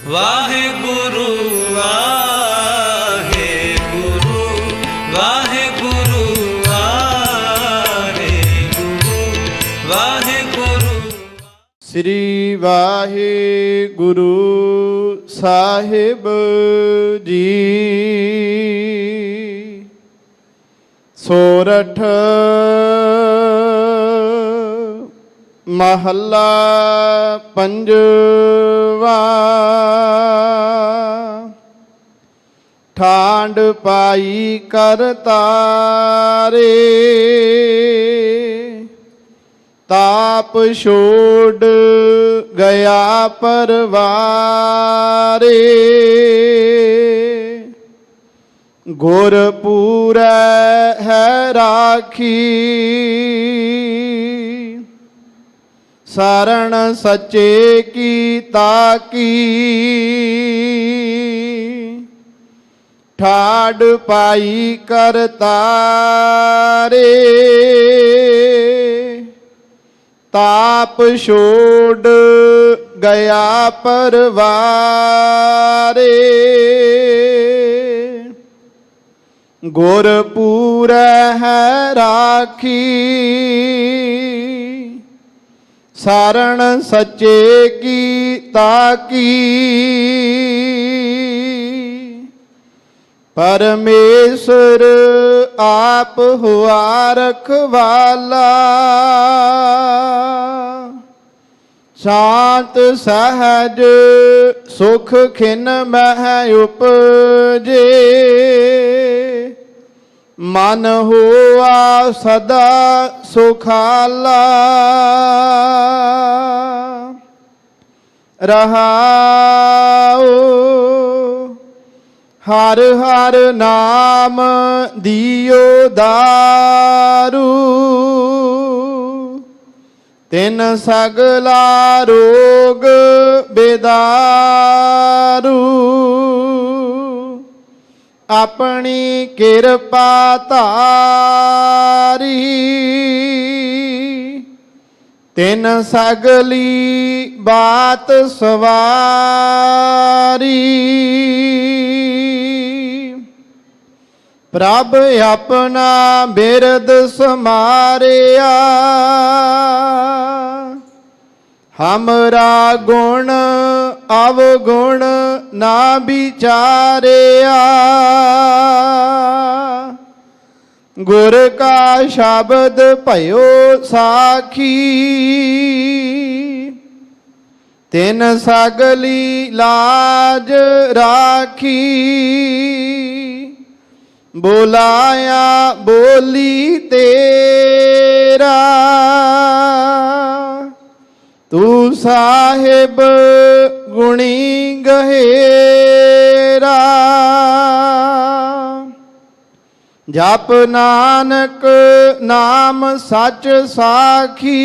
ਵਾਹਿਗੁਰੂ ਵਾਹਿਗੁਰੂ ਵਾਹਿਗੁਰੂ ਵਾਹਿਗੁਰੂ ਵਾਹਿਗੁਰੂ। ਸ੍ਰੀ ਵਾਹਿਗੁਰੂ ਸਾਹਿਬ ਜੀ। ਸੋਰਠ ਮਹੱਲਾ ਪੰਜਵਾ। ਠਾਂਡ ਪਾਈ ਕਰਤਾਰੇ, ਤਾਪ ਛੋੜ ਗਿਆ ਪਰਵਾਰੇ। ਗੁਰ ਪੂਰੈ ਹੈ ਰਾਖੀ, ਸਰਣ ਸੱਚੇ ਕੀ ਤਾਕੀ। ਠਾਡ ਪਾਈ ਕਰਤਾਰੇ, ਤਾਪ ਛੋੜ ਗਿਆ ਪਰਵਾਰੇ। ਗੁਰ ਪੂਰੈ ਹੈ ਰਾਖੀ, ਸਰਣ ਸੱਚੇ ਕੀ ਤਾਕੀ। ਪਰਮੇਸ਼ਰ ਆਪ ਹੁਆ ਰਖਵਾਲਾ, ਸ਼ਾਂਤ ਸਹਿਜ ਸੁਖ ਖਿਨ ਮਹਿ ਉਪਜੇ। ਮਨ ਹੋਆ ਸਦਾ ਸੁਖਾਲਾ, ਰਹਾਉ ਹਰ ਹਰ ਨਾਮ ਦਿਓ ਦਾਰੂ। ਤਿਨ ਸਗਲਾ ਰੋਗ ਬੇਦਾਰੂ। ਆਪਣੀ ਕਿਰਪਾ ਧਾਰੀ, ਤਿਨ ਸਗਲੀ ਬਾਤ ਸਵਾਰੀ। ਪ੍ਰਭ ਆਪਣਾ ਬਿਰਦ ਸਮਾਰਿਆ, ਹਮਰਾ ਗੁਣ ਅਵਗੁਣ ਨਾ ਵਿਚਾਰਿਆ। ਗੁਰ ਕਾ ਸ਼ਬਦ ਭਇਓ ਸਾਖੀ, ਤਿਨ ਸਗਲੀ ਲਾਜ ਰਾਖੀ। ਬੁਲਾਇਆ ਬੋਲੀ ਤੇਰਾ, ਤੂੰ ਸਾਹਿਬ ਗੁਣੀ ਗਹੇਰਾ। ਜਪ ਨਾਨਕ ਨਾਮ ਸੱਚ ਸਾਖੀ,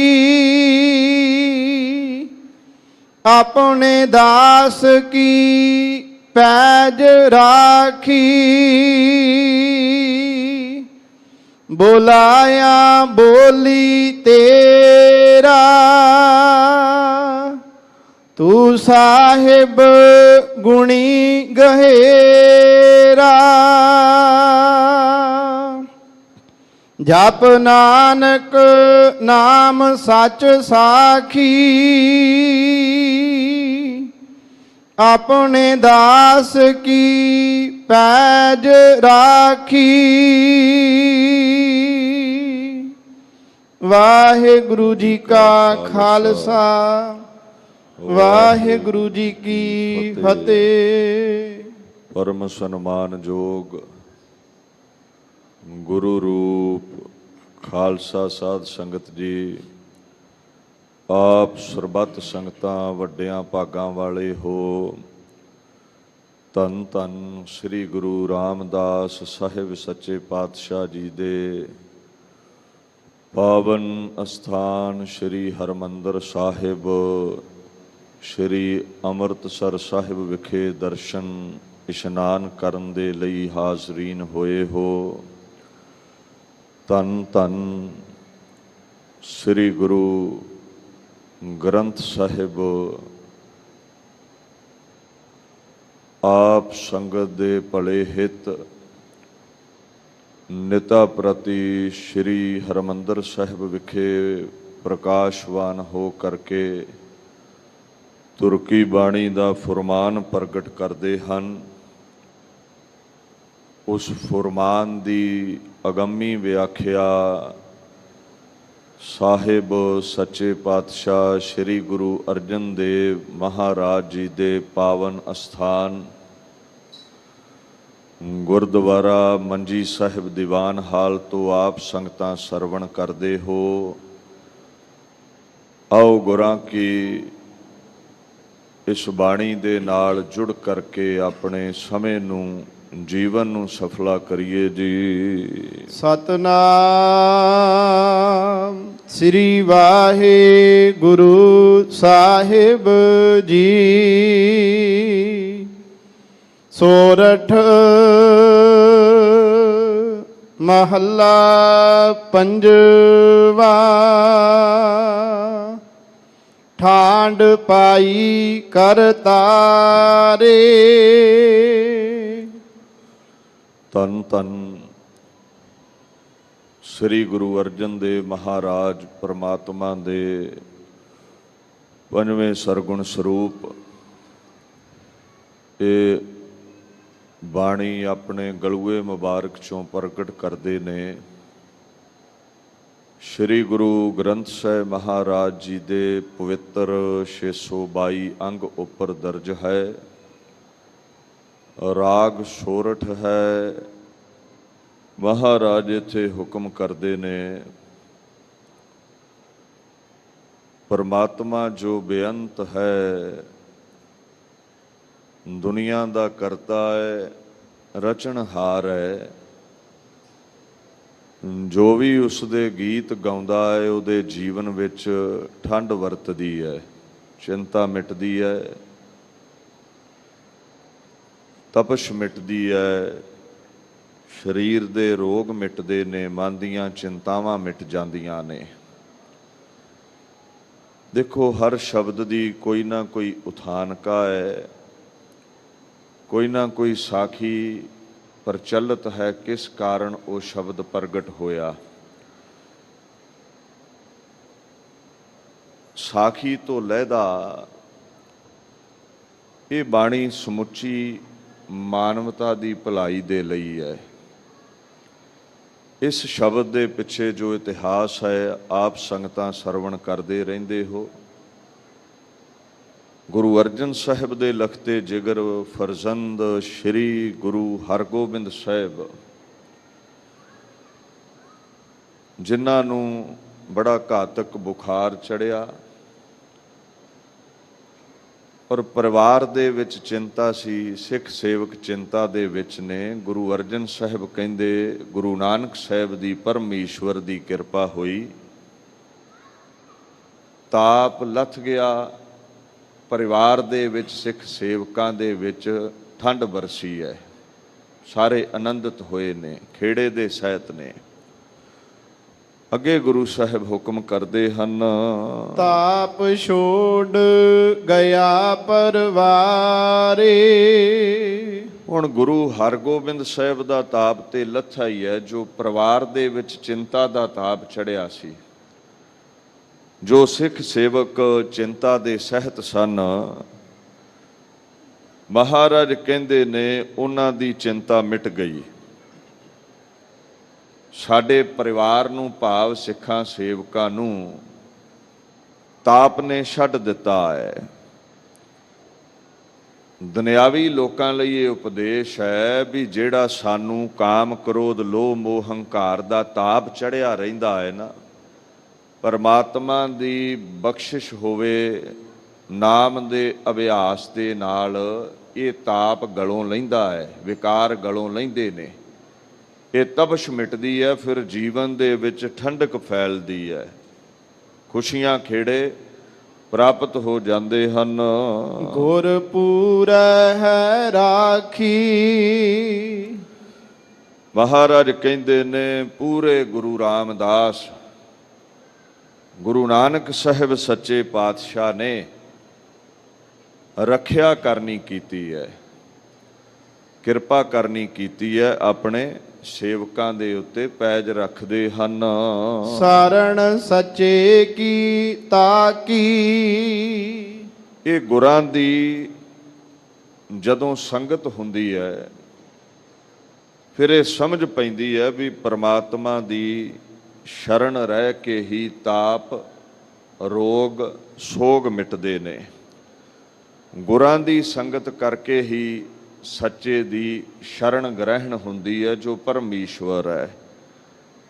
ਆਪਣੇ ਦਾਸ ਕੀ ਪੈਜ ਰਾਖੀ। ਬੁਲਾਇਆ ਬੋਲੀ ਤੇਰਾ, ਤੂੰ ਸਾਹਿਬ ਗੁਣੀ ਗਹੇਰਾ। ਜਪ ਨਾਨਕ ਨਾਮ ਸੱਚ ਸਾਖੀ, ਆਪਣੇ ਦਾਸ ਕੀ ਪੈਜ ਰਾਖੀ। ਵਾਹਿਗੁਰੂ ਜੀ ਕਾ ਖਾਲਸਾ, ਵਾਹਿਗੁਰੂ ਜੀ ਕੀ ਫਤਿਹ। ਪਰਮ ਸਨਮਾਨਯੋਗ ਗੁਰੂ ਰੂਪ ਖਾਲਸਾ ਸਾਧ ਸੰਗਤ ਜੀ, ਆਪ ਸਰਬੱਤ ਸੰਗਤਾਂ ਵੱਡਿਆਂ ਭਾਗਾਂ ਵਾਲੇ ਹੋ। ਧੰਨ ਧੰਨ ਸ੍ਰੀ ਗੁਰੂ ਰਾਮਦਾਸ ਸਾਹਿਬ ਸੱਚੇ ਪਾਤਸ਼ਾਹ ਜੀ ਦੇ ਪਾਵਨ ਅਸਥਾਨ ਸ੍ਰੀ ਹਰਿਮੰਦਰ ਸਾਹਿਬ ਸ੍ਰੀ ਅੰਮ੍ਰਿਤਸਰ ਸਾਹਿਬ ਵਿਖੇ ਦਰਸ਼ਨ ਇਸ਼ਨਾਨ ਕਰਨ ਦੇ ਲਈ ਹਾਜ਼ਰੀਨ ਹੋਏ ਹੋ। ਧੰਨ ਧੰਨ ਸ੍ਰੀ ਗੁਰੂ ਗ੍ਰੰਥ ਸਾਹਿਬ ਆਪ ਸੰਗਤ ਦੇ ਭਲੇ ਹਿੱਤ ਨਿਤਾ ਪ੍ਰਤੀ ਸ਼੍ਰੀ ਹਰਿਮੰਦਰ ਸਾਹਿਬ ਵਿਖੇ ਪ੍ਰਕਾਸ਼ਵਾਨ ਹੋ ਕਰਕੇ ਤੁਰਕੀ ਬਾਣੀ ਦਾ ਫੁਰਮਾਨ ਪ੍ਰਗਟ ਕਰਦੇ ਹਨ। ਉਸ ਫੁਰਮਾਨ ਦੀ ਅਗੰਮੀ ਵਿਆਖਿਆ ਸਾਹਿਬ ਸੱਚੇ ਪਾਤਸ਼ਾਹ ਸ੍ਰੀ ਗੁਰੂ ਅਰਜਨ ਦੇਵ ਮਹਾਰਾਜ ਜੀ ਦੇ ਪਾਵਨ ਅਸਥਾਨ ਗੁਰਦੁਆਰਾ ਮੰਜੀ ਸਾਹਿਬ ਦੀਵਾਨ ਹਾਲ ਤੋਂ ਆਪ ਸੰਗਤਾਂ ਸਰਵਣ ਕਰਦੇ ਹੋ। ਆਓ ਗੁਰਾਂ ਕੀ ਇਸ ਬਾਣੀ ਦੇ ਨਾਲ ਜੁੜ ਕਰਕੇ ਆਪਣੇ ਸਮੇਂ ਨੂੰ ਜੀਵਨ ਨੂੰ ਸਫਲਾ ਕਰੀਏ ਜੀ। ਸਤਨਾਮ ਸ੍ਰੀ ਵਾਹਿਗੁਰੂ ਸਾਹਿਬ ਜੀ। ਸੋਰਠ ਮਹੱਲਾ ਪੰਜਵਾ। ਠਾਂਡ ਪਾਈ ਕਰਤਾਰੇ। ਧੰਨ ਧੰਨ ਸ੍ਰੀ ਗੁਰੂ ਅਰਜਨ ਦੇਵ ਮਹਾਰਾਜ ਪਰਮਾਤਮਾ ਦੇ ਪੰਜਵੇਂ ਸਰਗੁਣ ਸਰੂਪ ਇਹ ਬਾਣੀ ਆਪਣੇ ਗਲੂਏ ਮੁਬਾਰਕ ਚੋਂ ਪ੍ਰਗਟ ਕਰਦੇ ਨੇ। ਸ਼੍ਰੀ ਗੁਰੂ ਗ੍ਰੰਥ ਸਾਹਿਬ ਮਹਾਰਾਜ ਜੀ ਦੇ ਪਵਿੱਤਰ 622 ਅੰਗ ਉੱਪਰ ਦਰਜ ਹੈ। ਰਾਗ ਸੋਰਠ ਹੈ। ਮਹਾਰਾਜ ਇੱਥੇ ਹੁਕਮ ਕਰਦੇ ਨੇ, ਪਰਮਾਤਮਾ ਜੋ ਬੇਅੰਤ ਹੈ, ਦੁਨੀਆ ਦਾ ਕਰਤਾ ਹੈ, ਰਚਨਹਾਰ ਹੈ। ਜੋ ਵੀ ਉਸ ਦੇ ਗੀਤ ਗਾਉਂਦਾ ਹੈ ਉਹਦੇ ਜੀਵਨ ਵਿੱਚ ਠੰਡ ਵਰਤਦੀ ਹੈ, ਚਿੰਤਾ ਮਿਟਦੀ ਹੈ, ਤਪਸ਼ ਮਿਟਦੀ ਹੈ, ਸਰੀਰ ਦੇ ਰੋਗ ਮਿਟਦੇ ਨੇ, ਮਨ ਦੀਆਂ ਚਿੰਤਾਵਾਂ ਮਿਟ ਜਾਂਦੀਆਂ ਨੇ। ਦੇਖੋ, ਹਰ ਸ਼ਬਦ ਦੀ ਕੋਈ ਨਾ ਕੋਈ ਉਥਾਨਕਾ ਹੈ, ਕੋਈ ਨਾ ਕੋਈ ਸਾਖੀ ਪ੍ਰਚਲਿਤ ਹੈ, ਕਿਸ ਕਾਰਨ ਉਹ ਸ਼ਬਦ ਪ੍ਰਗਟ ਹੋਇਆ। ਸਾਖੀ ਤੋਂ ਲਹਿਦਾ ਇਹ ਬਾਣੀ ਸਮੁੱਚੀ ਮਾਨਵਤਾ ਦੀ ਭਲਾਈ ਦੇ ਲਈ ਹੈ। ਇਸ ਸ਼ਬਦ ਦੇ ਪਿੱਛੇ ਜੋ ਇਤਿਹਾਸ ਹੈ ਆਪ ਸੰਗਤਾਂ ਸਰਵਣ ਕਰਦੇ ਰਹਿੰਦੇ ਹੋ। ਗੁਰੂ ਅਰਜਨ ਸਾਹਿਬ ਦੇ ਲਖਤੇ ਜਿਗਰ ਫਰਜ਼ੰਦ ਸ਼੍ਰੀ ਗੁਰੂ ਹਰਗੋਬਿੰਦ ਸਾਹਿਬ, ਜਿਨ੍ਹਾਂ ਨੂੰ ਬੜਾ ਘਾਤਕ ਬੁਖਾਰ ਚੜਿਆ ਔਰ ਪਰਿਵਾਰ ਦੇ ਵਿੱਚ ਚਿੰਤਾ ਸੀ, ਸਿੱਖ ਸੇਵਕ ਚਿੰਤਾ ਦੇ ਵਿੱਚ ਨੇ। ਗੁਰੂ ਅਰਜਨ ਸਾਹਿਬ ਕਹਿੰਦੇ ਗੁਰੂ ਨਾਨਕ ਸਾਹਿਬ ਦੀ ਪਰਮੇਸ਼ਵਰ ਦੀ ਕਿਰਪਾ ਹੋਈ, ਤਾਪ ਲੱਥ ਗਿਆ, ਪਰਿਵਾਰ ਦੇ ਵਿੱਚ ਸਿੱਖ ਸੇਵਕਾਂ ਦੇ ਵਿੱਚ ਠੰਡ ਵਰਸੀ ਹੈ, ਸਾਰੇ ਆਨੰਦਿਤ ਹੋਏ ਨੇ, ਖੇੜੇ ਦੇ ਸਹਿਤ ਨੇ। ਅੱਗੇ ਗੁਰੂ ਸਾਹਿਬ ਹੁਕਮ ਕਰਦੇ ਹਨ, ਤਾਪ ਛੋੜ ਗਿਆ ਪਰਵਾਰੇ। ਹੁਣ ਗੁਰੂ ਹਰਗੋਬਿੰਦ ਸਾਹਿਬ ਦਾ ਤਾਪ ਤੇ ਲੱਥਾ ਹੀ ਹੈ, ਜੋ ਪਰਿਵਾਰ ਦੇ ਵਿੱਚ ਚਿੰਤਾ ਦਾ ਤਾਪ ਚੜਿਆ ਸੀ। ਜੋ ਸਿੱਖ ਸੇਵਕ ਚਿੰਤਾ ਦੇ ਸਹਿਤ ਸਨ, ਮਹਾਰਾਜ ਕਹਿੰਦੇ ਨੇ ਉਹਨਾਂ ਦੀ ਚਿੰਤਾ ਮਿਟ ਗਈ। ਸਾਡੇ ਪਰਿਵਾਰ ਨੂੰ, ਭਾਵ ਸਿੱਖਾਂ ਸੇਵਕਾਂ ਨੂੰ ਤਾਪ ਨੇ ਛੱਡ ਦਿੱਤਾ ਹੈ। ਦੁਨਿਆਵੀ ਲੋਕਾਂ ਲਈ ਇਹ ਉਪਦੇਸ਼ ਹੈ ਵੀ ਜਿਹੜਾ ਸਾਨੂੰ ਕਾਮ, ਕ੍ਰੋਧ, ਲੋਭ, ਮੋਹ, ਹੰਕਾਰ ਦਾ ਤਾਪ ਚੜਿਆ ਰਹਿੰਦਾ ਹੈ ਨਾ, ਪਰਮਾਤਮਾ ਦੀ ਬਖਸ਼ਿਸ਼ ਹੋਵੇ, ਨਾਮ ਦੇ ਅਭਿਆਸ ਦੇ ਨਾਲ ਇਹ ਤਾਪ ਗਲੋਂ ਲੈਂਦਾ ਹੈ, ਵਿਕਾਰ ਗਲੋਂ ਲੈਂਦੇ ਨੇ, ਇਹ ਤਪਸ਼ ਮਿਟਦੀ ਹੈ, ਫਿਰ ਜੀਵਨ ਦੇ ਵਿੱਚ ਠੰਡਕ ਫੈਲਦੀ ਹੈ, ਖੁਸ਼ੀਆਂ ਖੇੜੇ ਪ੍ਰਾਪਤ ਹੋ ਜਾਂਦੇ ਹਨ। ਗੁਰਪੂਰੈ ਹੈ ਰਾਖੀ। ਮਹਾਰਾਜ ਕਹਿੰਦੇ ਨੇ ਪੂਰੇ ਗੁਰੂ ਰਾਮਦਾਸ, ਗੁਰੂ ਨਾਨਕ ਸਾਹਿਬ ਸੱਚੇ ਪਾਤਸ਼ਾਹ ਨੇ ਰੱਖਿਆ ਕਰਨੀ ਕੀਤੀ ਹੈ। ਕਿਰਪਾ ਕਰਨੀ ਕੀਤੀ ਹੈ, ਆਪਣੇ ਸੇਵਕਾਂ ਦੇ ਉੱਤੇ ਪੈਜ ਰੱਖਦੇ ਹਨ। ਸਰਣ ਸੱਚੇ ਕੀ ਤਾਕੀ। ਇਹ ਗੁਰਾਂ ਦੀ ਜਦੋਂ ਸੰਗਤ ਹੁੰਦੀ ਹੈ ਫਿਰ ਇਹ ਸਮਝ ਪੈਂਦੀ ਹੈ ਵੀ ਪ੍ਰਮਾਤਮਾ ਦੀ ਸ਼ਰਨ ਰਹਿ ਕੇ ਹੀ ਤਾਪ, ਰੋਗ, ਸੋਗ ਮਿਟਦੇ ਨੇ। ਗੁਰਾਂ ਦੀ ਸੰਗਤ ਕਰਕੇ ਹੀ ਸੱਚੇ ਦੀ ਸ਼ਰਨ ਗ੍ਰਹਿਣ ਹੁੰਦੀ ਹੈ ਜੋ ਪਰਮੇਸ਼ਵਰ ਹੈ।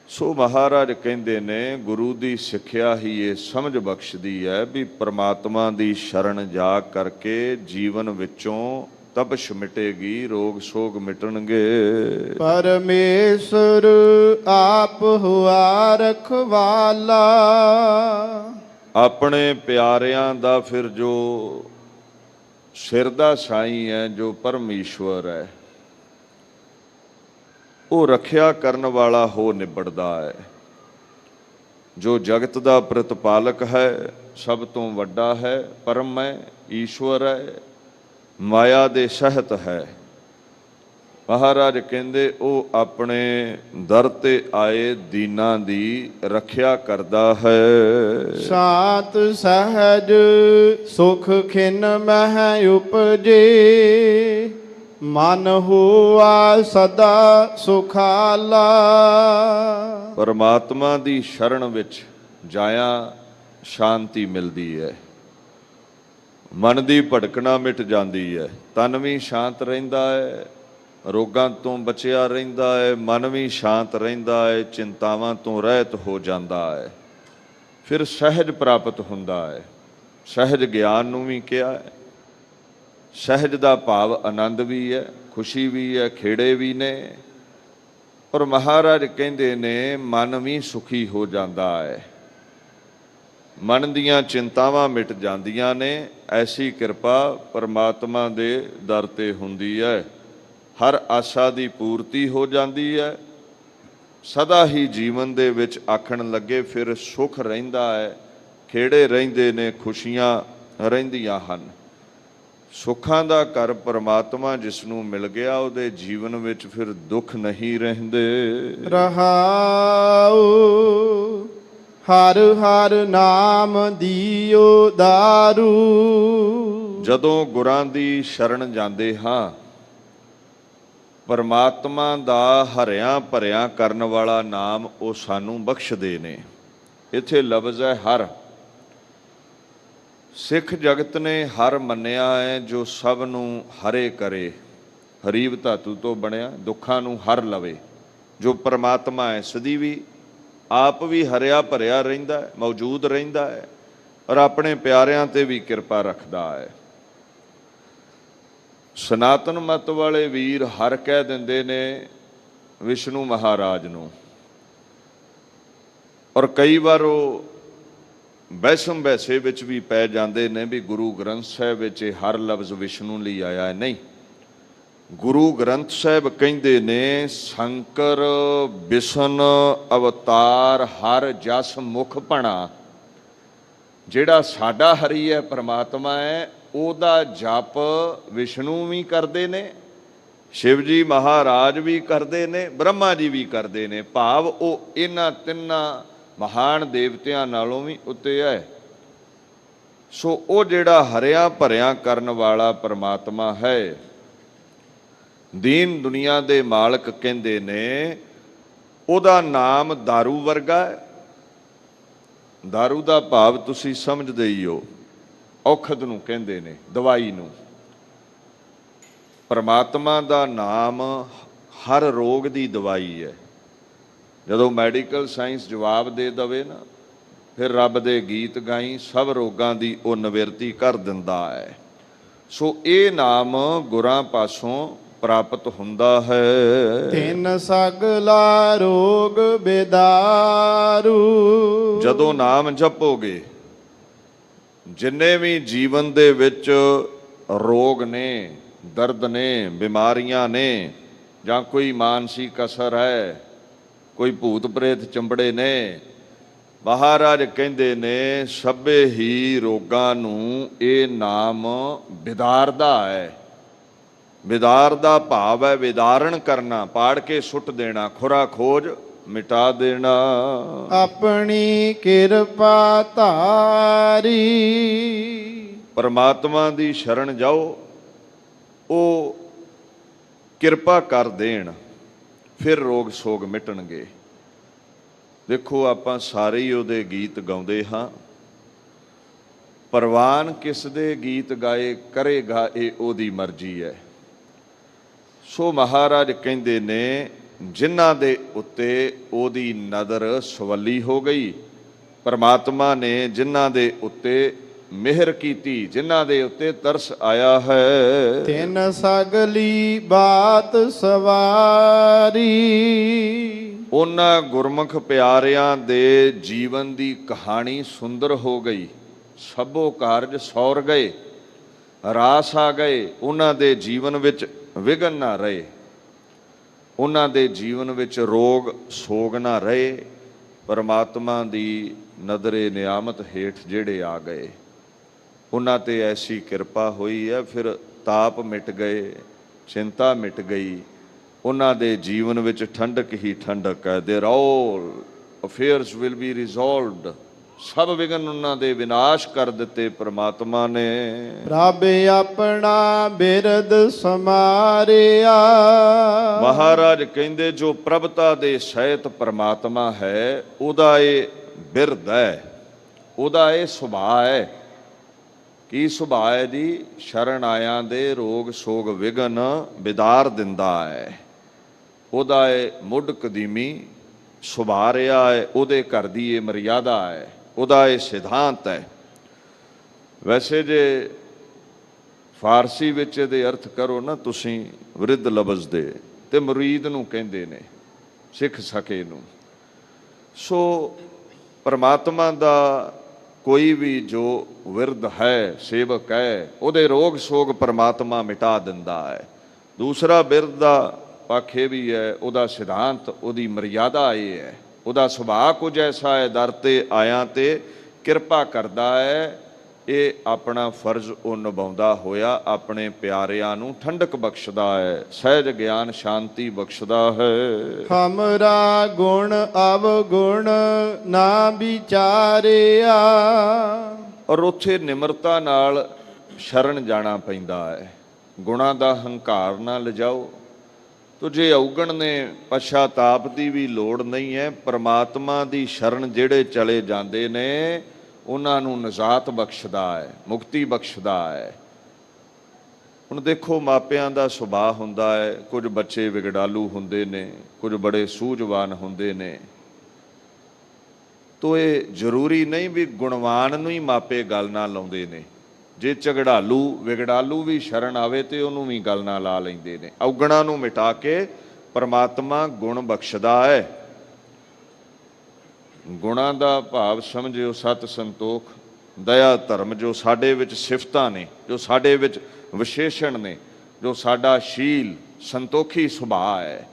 ਸੋ ਮਹਾਰਾਜ ਕਹਿੰਦੇ ਨੇ ਗੁਰੂ ਦੀ ਸਿੱਖਿਆ ਹੀ ਇਹ ਸਮਝ ਬਖਸ਼ਦੀ ਹੈ ਵੀ ਪ੍ਰਮਾਤਮਾ ਦੀ ਸ਼ਰਨ ਜਾ ਕਰਕੇ ਜੀਵਨ ਵਿੱਚੋਂ ਤਪਸ਼ ਮਿਟੇਗੀ, ਰੋਗ ਸੋਗ ਮਿਟਣਗੇ। ਪਰਮੇਸ਼ਰ ਆਪ ਹੁਆ ਰਖਵਾਲਾ। ਆਪਣੇ ਪਿਆਰਿਆਂ ਦਾ ਫਿਰ ਜੋ ਸਿਰ ਦਾ ਸਾਈਂ ਹੈ, ਜੋ ਪਰਮੇਸ਼ਵਰ ਹੈ, ਉਹ ਰੱਖਿਆ ਕਰਨ ਵਾਲਾ ਹੋ ਨਿਬੜਦਾ ਹੈ। ਜੋ ਜਗਤ ਦਾ ਪ੍ਰਤਪਾਲਕ ਹੈ, ਸਭ ਤੋਂ ਵੱਡਾ ਹੈ, ਪਰਮ ਹੈ, ਈਸ਼ਵਰ ਹੈ, ਮਾਇਆ ਦੇ ਸਹਿਤ ਹੈ। ਮਹਾਰਾਜ ਕਹਿੰਦੇ ਉਹ ਆਪਣੇ ਦਰ ਤੇ ਆਏ ਦੀਨਾਂ ਦੀ ਰੱਖਿਆ ਕਰਦਾ ਹੈ। ਸਾਤ ਸਹਜ ਸੁਖ ਖਿਨ ਮਹਿ ਉਪਜੇ। ਮਨ ਹੁਆ ਸਦਾ ਸੁਖਾਲਾ। ਪਰਮਾਤਮਾ ਦੀ ਸ਼ਰਨ ਵਿੱਚ ਜਾਇਆ ਸ਼ਾਂਤੀ ਮਿਲਦੀ ਹੈ, ਮਨ ਦੀ ਭਟਕਣਾ ਮਿਟ ਜਾਂਦੀ ਹੈ, ਤਨ ਵੀ ਸ਼ਾਂਤ ਰਹਿੰਦਾ ਹੈ, ਰੋਗਾਂ ਤੋਂ ਬਚਿਆ ਰਹਿੰਦਾ ਹੈ, ਮਨ ਵੀ ਸ਼ਾਂਤ ਰਹਿੰਦਾ ਹੈ, ਚਿੰਤਾਵਾਂ ਤੋਂ ਰਹਿਤ ਹੋ ਜਾਂਦਾ ਹੈ। ਫਿਰ ਸਹਿਜ ਪ੍ਰਾਪਤ ਹੁੰਦਾ ਹੈ। ਸਹਿਜ ਗਿਆਨ ਨੂੰ ਵੀ ਕਿਹਾ ਹੈ। ਸਹਿਜ ਦਾ ਭਾਵ ਆਨੰਦ ਵੀ ਹੈ, ਖੁਸ਼ੀ ਵੀ ਹੈ, ਖੇੜੇ ਵੀ ਨੇ। ਪਰ ਮਹਾਰਾਜ ਕਹਿੰਦੇ ਨੇ ਮਨ ਵੀ ਸੁਖੀ ਹੋ ਜਾਂਦਾ ਹੈ, ਮਨ ਦੀਆਂ ਚਿੰਤਾਵਾਂ ਮਿਟ ਜਾਂਦੀਆਂ ਨੇ। ਐਸੀ ਕਿਰਪਾ ਪਰਮਾਤਮਾ ਦੇ ਦਰ ਤੇ ਹੁੰਦੀ ਹੈ। ਹਰ ਆਸ਼ਾ ਦੀ ਪੂਰਤੀ ਹੋ ਜਾਂਦੀ ਹੈ। ਸਦਾ ਹੀ ਜੀਵਨ ਦੇ ਵਿੱਚ ਆਖਣ ਲੱਗੇ ਫਿਰ ਸੁਖ ਰਹਿੰਦਾ ਹੈ, ਖੇੜੇ ਰਹਿੰਦੇ ਨੇ, ਖੁਸ਼ੀਆਂ ਰਹਿੰਦੀਆਂ ਹਨ। ਸੁੱਖਾਂ ਦਾ ਘਰ ਪਰਮਾਤਮਾ ਜਿਸ ਨੂੰ ਮਿਲ ਗਿਆ ਉਹਦੇ ਜੀਵਨ ਵਿੱਚ ਫਿਰ ਦੁੱਖ ਨਹੀਂ ਰਹਿੰਦੇ। ਰਹਾਉ ਹਰ ਹਰ ਨਾਮ ਦੀਓ ਦਾਰੂ। ਜਦੋਂ ਗੁਰਾਂ ਦੀ ਸ਼ਰਨ ਜਾਂਦੇ ਹਾਂ, ਪਰਮਾਤਮਾ ਦਾ ਹਰਿਆ ਭਰਿਆ ਕਰਨ ਵਾਲਾ ਨਾਮ ਉਹ ਸਾਨੂੰ ਬਖਸ਼ਦੇ ਨੇ। ਇੱਥੇ ਲਫ਼ਜ਼ ਹੈ ਹਰ। ਸਿੱਖ ਜਗਤ ਨੇ ਹਰ ਮੰਨਿਆ ਹੈ ਜੋ ਸਭ ਨੂੰ ਹਰੇ ਕਰੇ। ਹਰੀਬ ਧਾਤੂ ਤੋਂ ਬਣਿਆ, ਦੁੱਖਾਂ ਨੂੰ ਹਰ ਲਵੇ। ਜੋ ਪਰਮਾਤਮਾ ਹੈ ਸਦੀ ਵੀ ਆਪ ਵੀ ਹਰਿਆ ਭਰਿਆ ਰਹਿੰਦਾ ਹੈ, ਮੌਜੂਦ ਰਹਿੰਦਾ ਹੈ, ਔਰ ਆਪਣੇ ਪਿਆਰਿਆਂ ਤੇ ਵੀ ਕਿਰਪਾ ਰੱਖਦਾ ਹੈ। ਸਨਾਤਨ ਮਤ ਵਾਲੇ ਵੀਰ ਹਰ ਕਹਿ ਦਿੰਦੇ ਨੇ ਵਿਸ਼ਨੂੰ ਮਹਾਰਾਜ ਨੂੰ, ਔਰ ਕਈ ਵਾਰ ਉਹ ਵੈਸ਼ਮ ਵੈਸੇ ਵਿੱਚ ਵੀ ਪੈ ਜਾਂਦੇ ਨੇ ਵੀ ਗੁਰੂ ਗ੍ਰੰਥ ਸਾਹਿਬ ਵਿੱਚ ਇਹ ਹਰ ਲਫ਼ਜ਼ ਵਿਸ਼ਨੂੰ ਲਈ ਆਇਆ ਹੈ। ਨਹੀਂ, ਗੁਰੂ ਗ੍ਰੰਥ ਸਾਹਿਬ ਕਹਿੰਦੇ ਨੇ ਸ਼ੰਕਰ ਬਿਸ਼ਨ ਅਵਤਾਰ ਹਰ ਜਸ ਮੁਖ ਭਣਾ। ਜਿਹੜਾ ਸਾਡਾ ਹਰੀ ਹੈ, ਪਰਮਾਤਮਾ ਹੈ, ਉਹਦਾ ਜਪ ਵਿਸ਼ਨੂੰ ਵੀ ਕਰਦੇ ਨੇ, ਸ਼ਿਵ ਜੀ ਮਹਾਰਾਜ ਵੀ ਕਰਦੇ ਨੇ, ਬ੍ਰਹਮਾ ਜੀ ਵੀ ਕਰਦੇ ਨੇ। ਭਾਵ ਉਹ ਇਹਨਾਂ ਤਿੰਨਾਂ ਮਹਾਨ ਦੇਵਤਿਆਂ ਨਾਲੋਂ ਵੀ ਉੱਤੇ ਹੈ। ਸੋ ਉਹ ਜਿਹੜਾ ਹਰਿਆ ਭਰਿਆ ਕਰਨ ਵਾਲਾ ਪਰਮਾਤਮਾ ਹੈ, ਦੀਨ ਦੁਨੀਆ ਦੇ ਮਾਲਕ ਕਹਿੰਦੇ ਨੇ ਉਹਦਾ ਨਾਮ ਦਾਰੂ ਵਰਗਾ ਹੈ। ਦਾਰੂ ਦਾ ਭਾਵ ਤੁਸੀਂ ਸਮਝਦੇ ਹੀ ਹੋ, ਔਖਦ ਨੂੰ ਕਹਿੰਦੇ ਨੇ, ਦਵਾਈ ਨੂੰ। ਪਰਮਾਤਮਾ ਦਾ ਨਾਮ ਹਰ ਰੋਗ ਦੀ ਦਵਾਈ ਹੈ। ਜਦੋਂ ਮੈਡੀਕਲ ਸਾਇੰਸ ਜਵਾਬ ਦੇ ਦਵੇ ਨਾ, ਫਿਰ ਰੱਬ ਦੇ ਗੀਤ ਗਾਈ, ਸਭ ਰੋਗਾਂ ਦੀ ਉਹ ਨਿਵਰਤੀ ਕਰ ਦਿੰਦਾ ਹੈ। ਸੋ ਇਹ ਨਾਮ ਗੁਰਾਂ ਪਾਸੋਂ ਪ੍ਰਾਪਤ ਹੁੰਦਾ ਹੈ। ਤਿੰਨ ਸਗਲਾ ਰੋਗ ਬੇਦਾਰੂ। ਜਦੋਂ ਨਾਮ ਜਪੋਗੇ, ਜਿੰਨੇ ਵੀ ਜੀਵਨ ਦੇ ਵਿੱਚ ਰੋਗ ਨੇ, ਦਰਦ ਨੇ, ਬਿਮਾਰੀਆਂ ਨੇ, ਜਾਂ ਕੋਈ ਮਾਨਸਿਕ ਅਸਰ ਹੈ, ਕੋਈ ਭੂਤ ਪ੍ਰੇਤ ਚੰਬੜੇ ਨੇ, ਮਹਾਰਾਜ ਕਹਿੰਦੇ ਨੇ ਸਭੇ ਹੀ ਰੋਗਾਂ ਨੂੰ ਇਹ ਨਾਮ ਬਿਦਾਰਦਾ ਹੈ। ਵਿਦਾਰ ਦਾ ਭਾਵ ਹੈ ਵਿਦਾਰਨ ਕਰਨਾ, ਪਾੜ ਕੇ ਸੁੱਟ ਦੇਣਾ, ਖੁਰਾ ਖੋਜ ਮਿਟਾ ਦੇਣਾ। ਆਪਣੀ ਕਿਰਪਾ ਧਾਰੀ ਪਰਮਾਤਮਾ ਦੀ ਸ਼ਰਨ ਜਾਓ, ਉਹ ਕਿਰਪਾ ਕਰ ਦੇਣ, ਫਿਰ ਰੋਗ ਸੋਗ ਮਿਟਣਗੇ। ਦੇਖੋ ਆਪਾਂ ਸਾਰੇ ਹੀ ਉਹਦੇ ਗੀਤ ਗਾਉਂਦੇ ਹਾਂ, ਪ੍ਰਵਾਨ ਕਿਸ ਦੇ ਗੀਤ ਗਾਏ ਕਰੇਗਾ ਇਹ ਉਹਦੀ ਮਰਜ਼ੀ ਹੈ। ਸੋ ਮਹਾਰਾਜ ਕਹਿੰਦੇ ਨੇ ਜਿਨ੍ਹਾਂ ਦੇ ਉੱਤੇ ਉਹਦੀ ਨਜ਼ਰ ਸਵੱਲੀ ਹੋ ਗਈ, ਪਰਮਾਤਮਾ ਨੇ ਜਿਨ੍ਹਾਂ ਦੇ ਉੱਤੇ ਮਿਹਰ ਕੀਤੀ, ਜਿਨ੍ਹਾਂ ਦੇ ਉੱਤੇ ਤਰਸ ਆਇਆ ਹੈ, ਤਿਨ ਸਗਲੀ ਬਾਤ ਸਵਾਰੀ ਉਹਨਾਂ ਗੁਰਮੁਖ ਪਿਆਰਿਆਂ ਦੇ ਜੀਵਨ ਦੀ ਕਹਾਣੀ ਸੁੰਦਰ ਹੋ ਗਈ। ਸਭੋ ਕਾਰਜ ਸੌਰ ਗਏ, ਰਾਸ ਆ ਗਏ, ਉਹਨਾਂ ਦੇ ਜੀਵਨ ਵਿੱਚ ਵਿਘਨ ਨਾ ਰਹੇ, ਉਹਨਾਂ ਦੇ ਜੀਵਨ ਵਿੱਚ ਰੋਗ ਸੋਗ ਨਾ ਰਹੇ। ਪਰਮਾਤਮਾ ਦੀ ਨਜ਼ਰੇ ਨਿਆਮਤ ਹੇਠ ਜਿਹੜੇ ਆ ਗਏ, ਉਹਨਾਂ ਤੇ ਐਸੀ ਕਿਰਪਾ ਹੋਈ ਹੈ, ਫਿਰ ਤਾਪ ਮਿਟ ਗਏ, ਚਿੰਤਾ ਮਿਟ ਗਈ, ਉਹਨਾਂ ਦੇ ਜੀਵਨ ਵਿੱਚ ਠੰਡਕ ਹੀ ਠੰਡਕ ਹੈ। There all affairs will be resolved, ਸਭ ਵਿਘਨ ਉਹਨਾਂ ਦੇ ਵਿਨਾਸ਼ ਕਰ ਦਿੱਤੇ ਪਰਮਾਤਮਾ ਨੇ। ਰੱਬ ਆਪਣਾ ਬਿਰਦ ਸਮਾਰਿਆ। ਮਹਾਰਾਜ ਕਹਿੰਦੇ ਜੋ ਪ੍ਰਭਤਾ ਦੇ ਸਹਿਤ ਪਰਮਾਤਮਾ ਹੈ, ਉਹਦਾ ਇਹ ਬਿਰਦ ਹੈ, ਉਹਦਾ ਇਹ ਸੁਭਾਅ ਹੈ। ਕੀ ਸੁਭਾਅ ਹੈ ਜੀ? ਸ਼ਰਨ ਆਇਆਂ ਦੇ ਰੋਗ ਸੋਗ ਵਿਘਨ ਵਿਦਾਰ ਦਿੰਦਾ ਹੈ। ਉਹਦਾ ਇਹ ਮੁੱਢ ਕਦੀਮੀ ਸੁਭਾਅ ਰਿਹਾ ਹੈ, ਉਹਦੇ ਘਰ ਦੀ ਇਹ ਮਰਿਆਦਾ ਹੈ, ਉਹਦਾ ਇਹ ਸਿਧਾਂਤ ਹੈ। ਵੈਸੇ ਜੇ ਫਾਰਸੀ ਵਿੱਚ ਇਹਦੇ ਅਰਥ ਕਰੋ ਨਾ ਤੁਸੀਂ, ਵਿਰਧ ਲਫ਼ਜ਼ ਦੇ, ਤੇ ਮੁਰੀਦ ਨੂੰ ਕਹਿੰਦੇ ਨੇ, ਸਿੱਖ ਸਕੇ ਨੂੰ। ਸੋ ਪਰਮਾਤਮਾ ਦਾ ਕੋਈ ਵੀ ਜੋ ਵਿਰਧ ਹੈ, ਸੇਵਕ ਹੈ, ਉਹਦੇ ਰੋਗ ਸੋਗ ਪਰਮਾਤਮਾ ਮਿਟਾ ਦਿੰਦਾ ਹੈ। ਦੂਸਰਾ ਬਿਰਧ ਦਾ ਪੱਖ ਇਹ ਵੀ ਹੈ, ਉਹਦਾ ਸਿਧਾਂਤ, ਉਹਦੀ ਮਰਿਆਦਾ ਇਹ ਹੈ, ਉਹਦਾ ਸੁਭਾਅ ਕੁਝ ਐਸਾ ਹੈ, ਦਰ ਤੇ ਆਇਆਂ ਤੇ ਕਿਰਪਾ ਕਰਦਾ ਹੈ। ਇਹ ਆਪਣਾ ਫਰਜ਼ ਉਹ ਨਿਭਾਉਂਦਾ ਹੋਇਆ ਆਪਣੇ ਪਿਆਰਿਆਂ ਨੂੰ ਠੰਡਕ ਬਖਸ਼ਦਾ ਹੈ, ਸਹਿਜ ਗਿਆਨ ਸ਼ਾਂਤੀ ਬਖਸ਼ਦਾ ਹੈ। ਹਮਰਾ ਗੁਣ ਅਵਗੁਣ ਨਾ ਵਿਚਾਰਿਆ। ਔਰ ਉੱਥੇ ਨਿਮਰਤਾ ਨਾਲ ਸ਼ਰਨ ਜਾਣਾ ਪੈਂਦਾ ਹੈ। ਗੁਣਾਂ ਦਾ ਹੰਕਾਰ ਨਾ ਲਿਜਾਓ। ਤੋ ਜੇ ਔਗਣ ਨੇ, ਪਛਤਾਪ ਦੀ ਵੀ ਲੋੜ ਨਹੀਂ ਹੈ। ਪਰਮਾਤਮਾ ਦੀ ਸ਼ਰਨ ਜਿਹੜੇ ਚਲੇ ਜਾਂਦੇ ਨੇ, ਉਹਨਾਂ ਨੂੰ ਨਜ਼ਾਤ ਬਖਸ਼ਦਾ ਹੈ, ਮੁਕਤੀ ਬਖਸ਼ਦਾ ਹੈ। ਹੁਣ ਦੇਖੋ ਮਾਪਿਆਂ ਦਾ ਸੁਭਾਅ ਹੁੰਦਾ ਹੈ, ਕੁਝ ਬੱਚੇ ਵਿਗੜਾਲੂ ਹੁੰਦੇ ਨੇ, ਕੁਝ ਬੜੇ ਸੂਝਵਾਨ ਹੁੰਦੇ ਨੇ। ਤੋ ਇਹ ਜ਼ਰੂਰੀ ਨਹੀਂ ਵੀ ਗੁਣਵਾਨ ਨੂੰ ਹੀ ਮਾਪੇ ਗੱਲ ਨਾਲ ਲਾਉਂਦੇ ਨੇ। ਜੇ ਝਗੜਾਲੂ ਵਿਗੜਾਲੂ ਵੀ ਸ਼ਰਨ ਆਵੇ ਤੇ ਉਹਨੂੰ ਵੀ ਗੱਲ ਨਾਲ ਲਾ ਲੈਂਦੇ ਨੇ। ਔਗਣਾਂ ਨੂੰ ਮਿਟਾ ਕੇ ਪਰਮਾਤਮਾ ਗੁਣ ਬਖਸ਼ਦਾ ਹੈ। ਗੁਣਾਂ ਦਾ ਭਾਵ ਸਮਝਿਓ ਸਤ ਸੰਤੋਖ ਦਇਆ ਧਰਮ, ਜੋ ਸਾਡੇ ਵਿੱਚ ਸਿਫਤਾਂ ਨੇ, ਜੋ ਸਾਡੇ ਵਿੱਚ ਵਿਸ਼ੇਸ਼ਣ ਨੇ, ਜੋ ਸਾਡਾ ਸ਼ੀਲ ਸੰਤੋਖੀ ਸੁਭਾਅ ਹੈ।